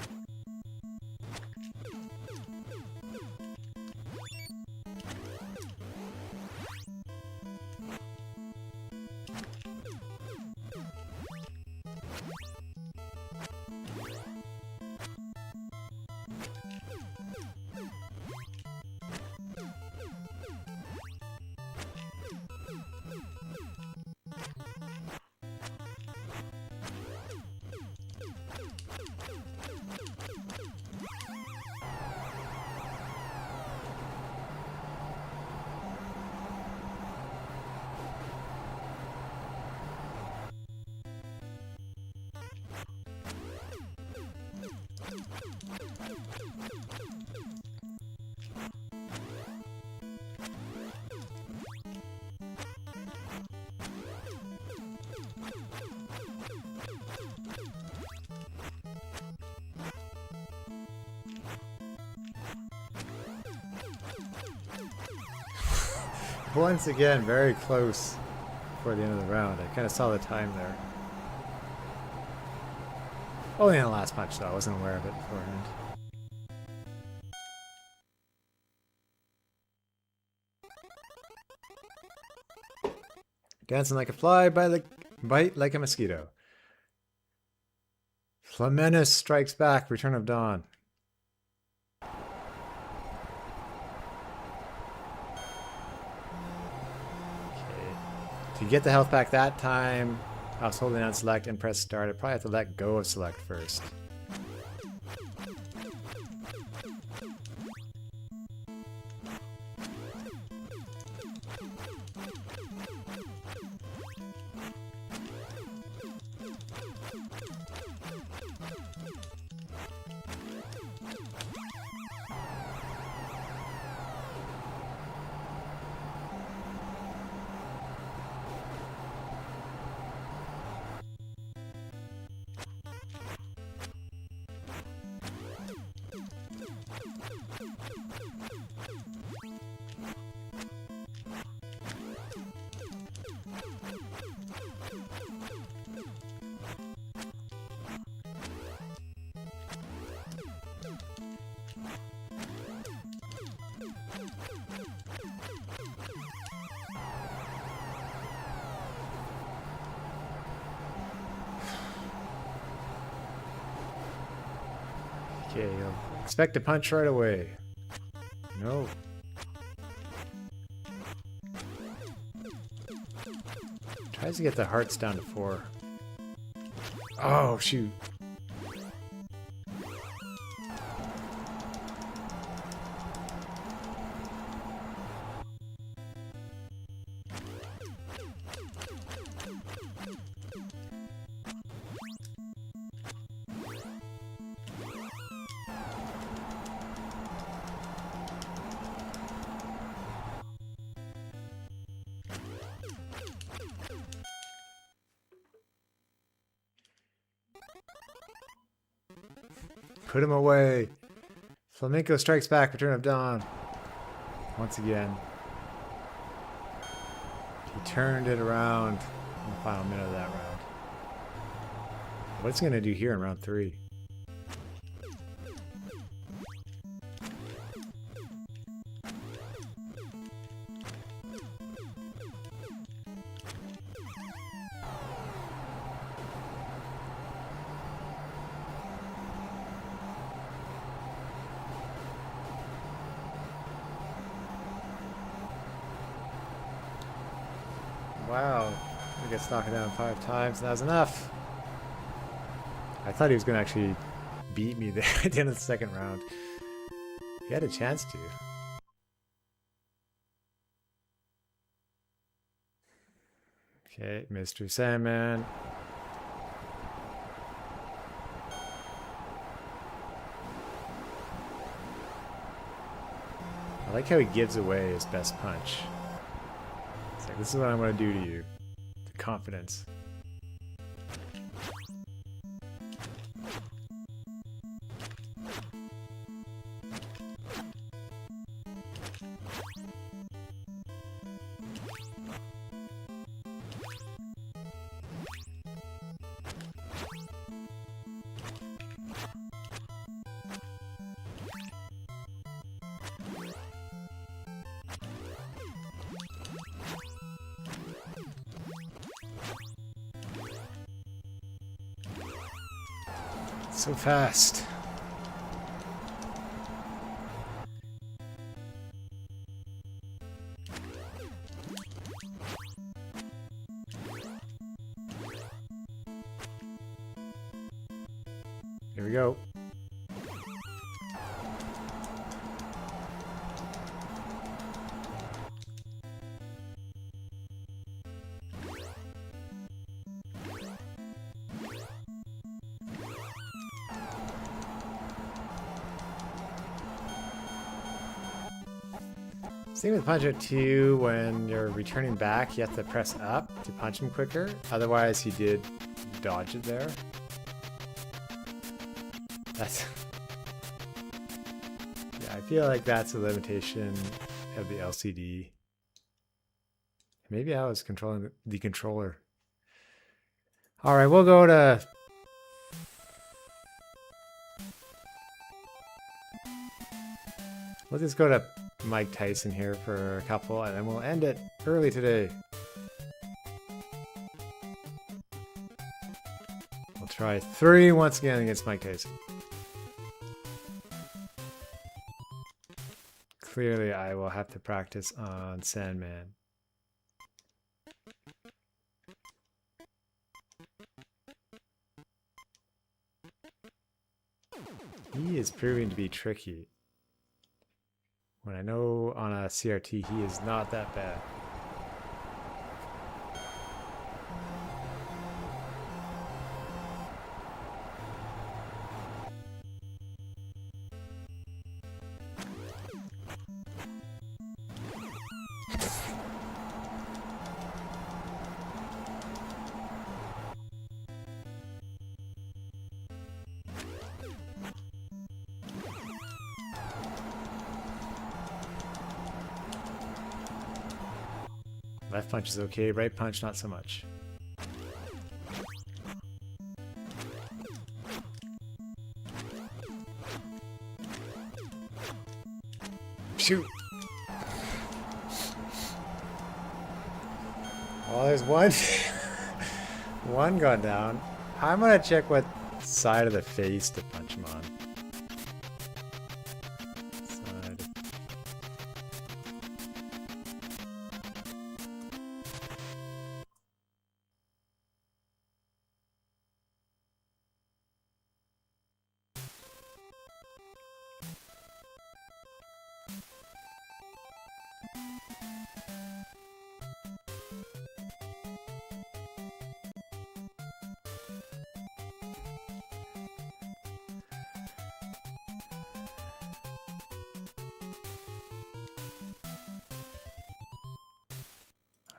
Once again, very close before the end of the round. I kind of saw the time there. Only in the last punch, though. I wasn't aware of it beforehand. Dancing like a fly, bite like a mosquito. Flamenus strikes back, Return of Dawn. To get the health back that time, I was holding on select and press start. I probably have to let go of select first. Okay, you'll expect a punch right away. No. Tries to get the hearts down to 4. Oh, shoot. Put him away. Flamenco strikes back, Return of Dawn. Once again. He turned it around in the final minute of that round. What's he going to do here in round 3? Wow, he gets knocked down 5 times. That was enough. I thought he was going to actually beat me there at the end of the second round. He had a chance to. Okay, Mr. Sandman. I like how he gives away his best punch. It's like, this is what I'm going to do to you. The confidence. So fast. Here we go. Same with Punch Out 2, when you're returning back, you have to press up to punch him quicker. Otherwise, he did dodge it there. That's... yeah, I feel like that's a limitation of the LCD. Maybe I was controlling the controller. Alright, we'll go to... Let's just go to Mike Tyson here for a couple, and then we'll end it early today. We'll try 3 once again against Mike Tyson. Clearly, I will have to practice on Sandman. He is proving to be tricky. When I know on a CRT he is not that bad. Left punch is okay, right punch not so much. Shoot! Well, there's one. One gone down. I'm gonna check what side of the face to punch him on.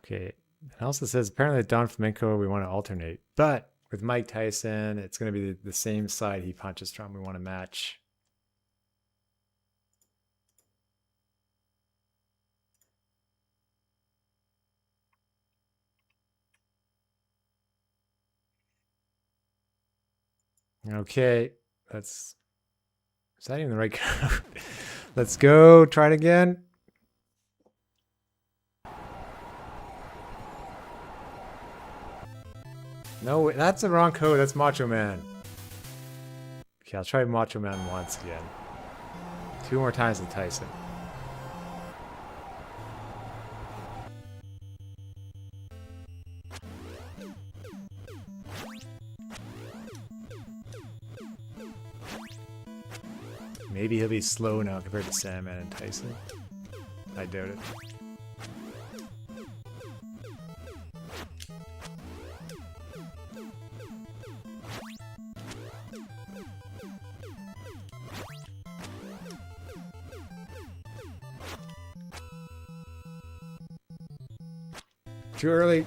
Okay. It also says apparently at Don Flamenco we want to alternate, but with Mike Tyson, it's going to be the same side he punches from. We want to match. Okay, is that even the right code? Let's go. Try it again. No, that's the wrong code. That's Macho Man. Okay, I'll try Macho Man once again. 2 more times with Tyson. Maybe he'll be slow now compared to Sandman and Tyson. I doubt it. Too early.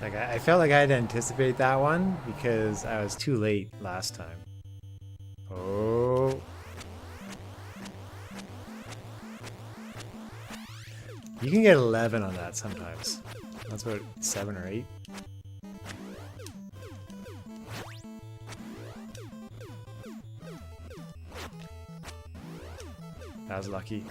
Like I felt like I had to anticipate that one because I was too late last time. Oh. You can get 11 on that sometimes. That's about 7 or 8. That was lucky.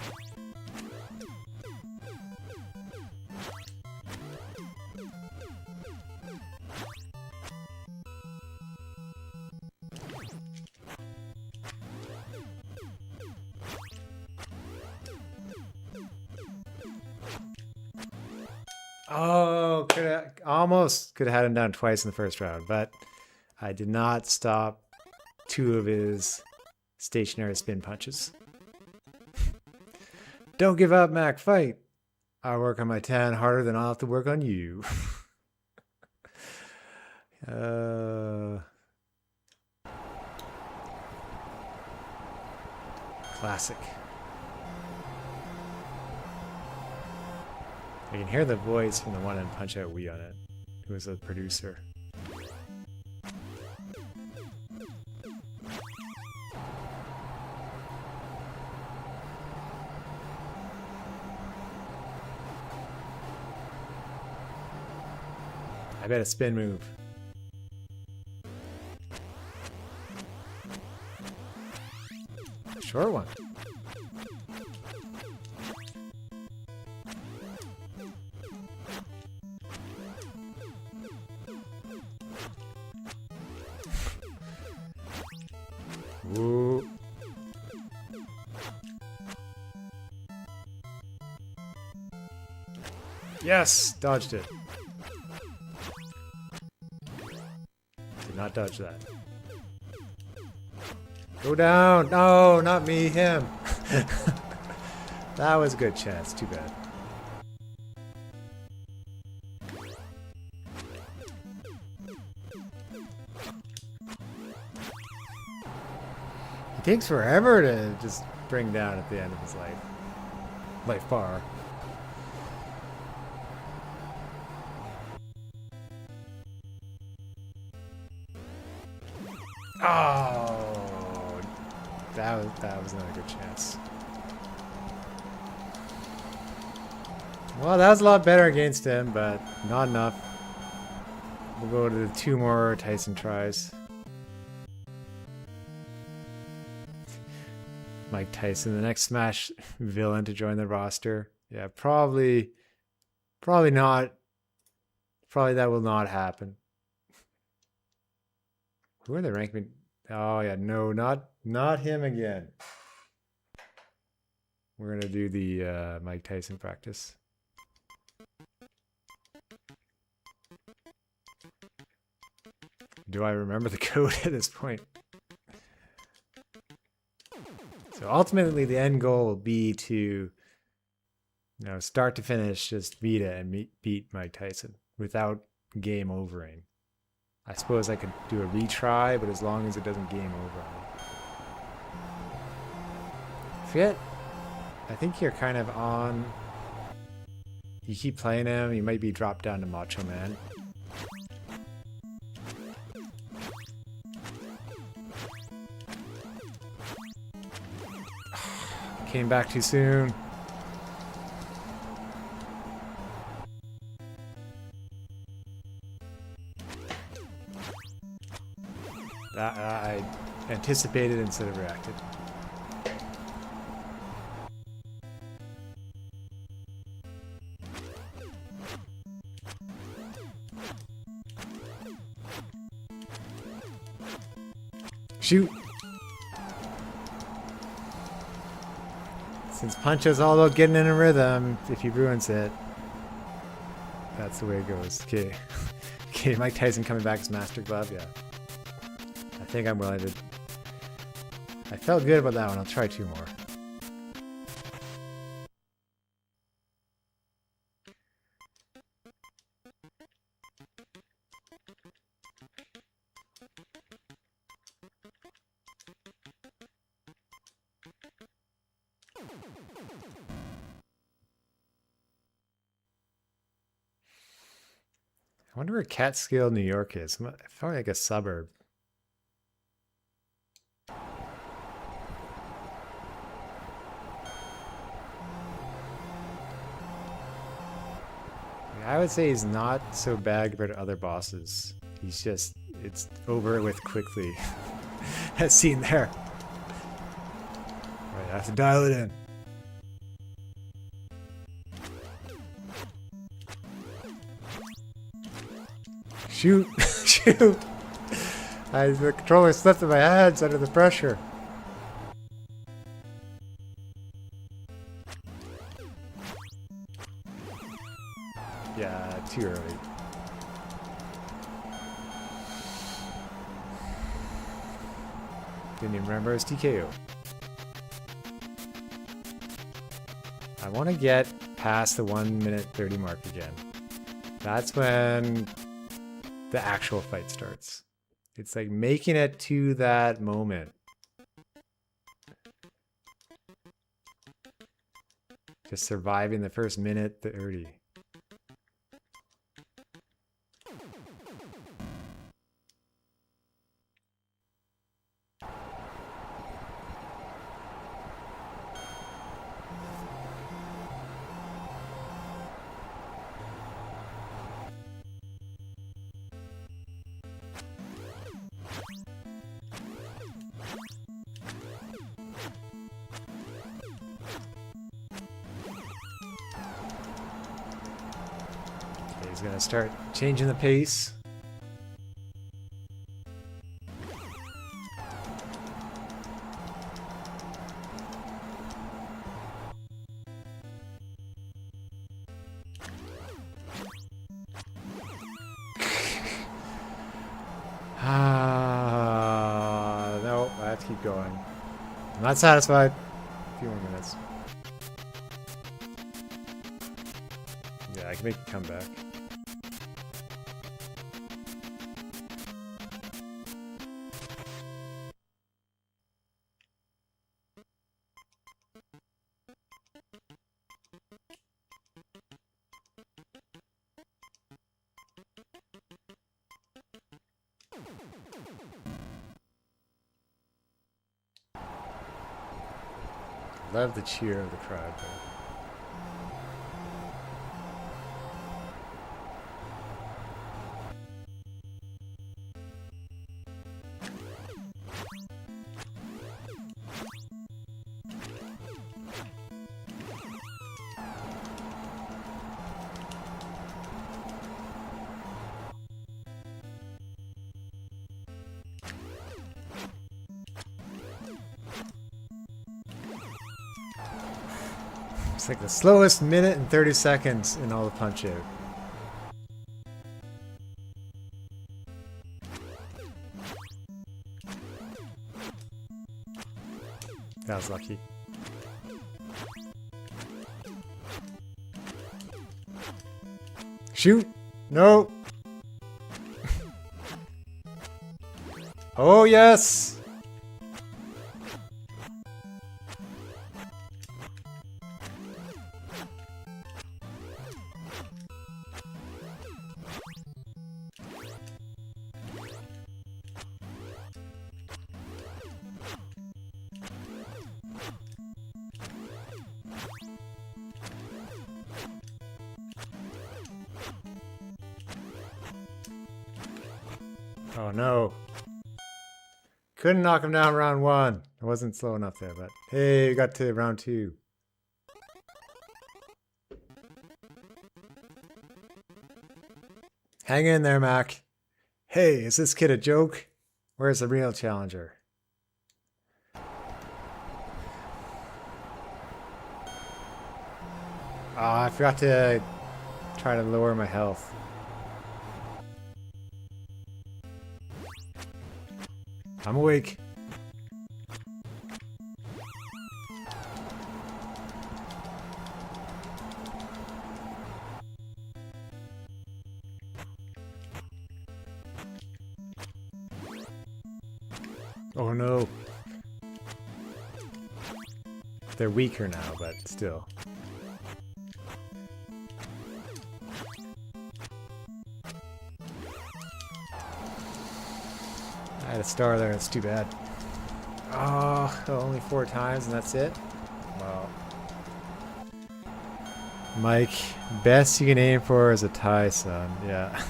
Oh, almost could have had him down twice in the first round, but I did not stop 2 of his stationary spin punches. Don't give up, Mac. Fight. I work on my tan harder than I'll have to work on you. Classic. I can hear the voice from the one in Punch Out Wii on it, who was a producer. I bet a spin move. Short one. Ooh. Yes, dodged it. Did not dodge that. Go down. No, not me, him. That was a good chance. Too bad. He takes forever to just bring down at the end of his life. Life bar. Oh, that was not a good chance. Well, that was a lot better against him, but not enough. We'll go to the 2 more Tyson tries. Mike Tyson, the next Smash villain to join the roster. Yeah, probably not Probably that will not happen. Who are the rank? Oh yeah, no, not him again. We're gonna do the Mike Tyson practice. Do I remember the code at this point? So ultimately, the end goal will be to, start to finish, just beat it and beat Mike Tyson without game overing. I suppose I could do a retry, but as long as it doesn't game over on me. Forget. I think you're kind of on. You keep playing him, you might be dropped down to Macho Man. Came back too soon. I anticipated instead of reacted. Shoot! Since Puncho's all about getting in a rhythm, if he ruins it, that's the way it goes. Okay. Okay, Mike Tyson coming back as Master Glove, yeah. I think I'm willing to... I felt good about that one. I'll try 2 more. I wonder where Catskill, New York is. It felt like a suburb. I would say he's not so bad compared to other bosses. He's just, it's over with quickly. As seen there. Right, I have to dial it in. Shoot! Shoot! The controller slipped in my hands under the pressure. Yeah, too early. Didn't even remember his TKO. I want to get past the 1 minute 30 mark again. That's when the actual fight starts. It's like making it to that moment. Just surviving the first minute 30. He's gonna start changing the pace. No, I have to keep going. I'm not satisfied. A few more minutes. Yeah, I can make a comeback. Love the cheer of the crowd, though. It's like the slowest minute and 30 seconds in all the Punch Out. That was lucky. Shoot! No! Oh, yes! Oh no. Couldn't knock him down round 1. I wasn't slow enough there, but hey, we got to round 2. Hang in there, Mac. Hey, is this kid a joke? Where's the real challenger? I forgot to try to lower my health. I'm awake. Oh no. They're weaker now, but still. I had a star there, it's too bad. Oh, only 4 times and that's it? Wow. Mike, best you can aim for is a tie, son. Yeah.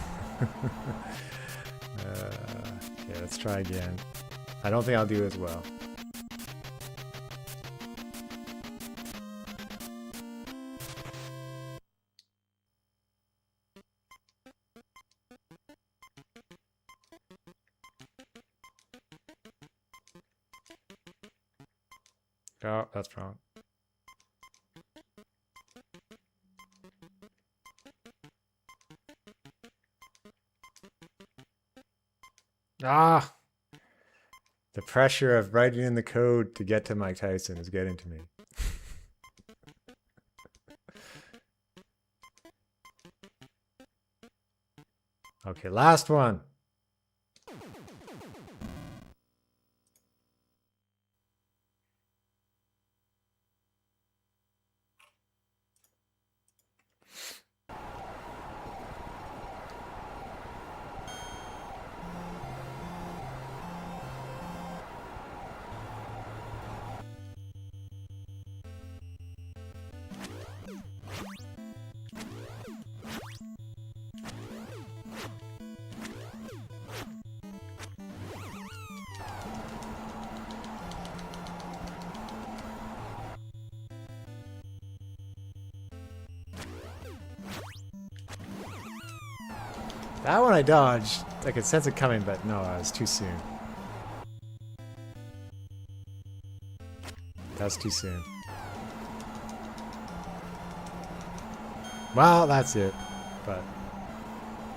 Okay, let's try again. I don't think I'll do as well. Oh, that's wrong. Ah! The pressure of writing in the code to get to Mike Tyson is getting to me. Okay, last one. That one I dodged. I could sense it coming, but no, I was too soon. That's too soon. Well, that's it. But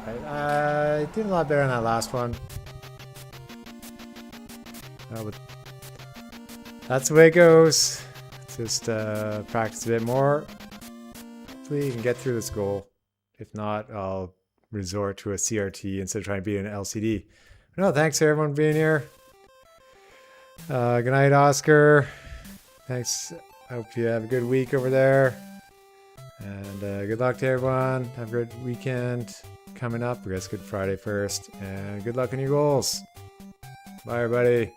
I did a lot better on that last one. But that's the way it goes. Just practice a bit more. Hopefully you can get through this goal. If not, I'll resort to a CRT instead of trying to beat an LCD. No, thanks everyone for being here. Good night, Oscar. Thanks. I hope you have a good week over there. And good luck to everyone. Have a good weekend coming up. I guess Good Friday first. And good luck on your goals. Bye, everybody.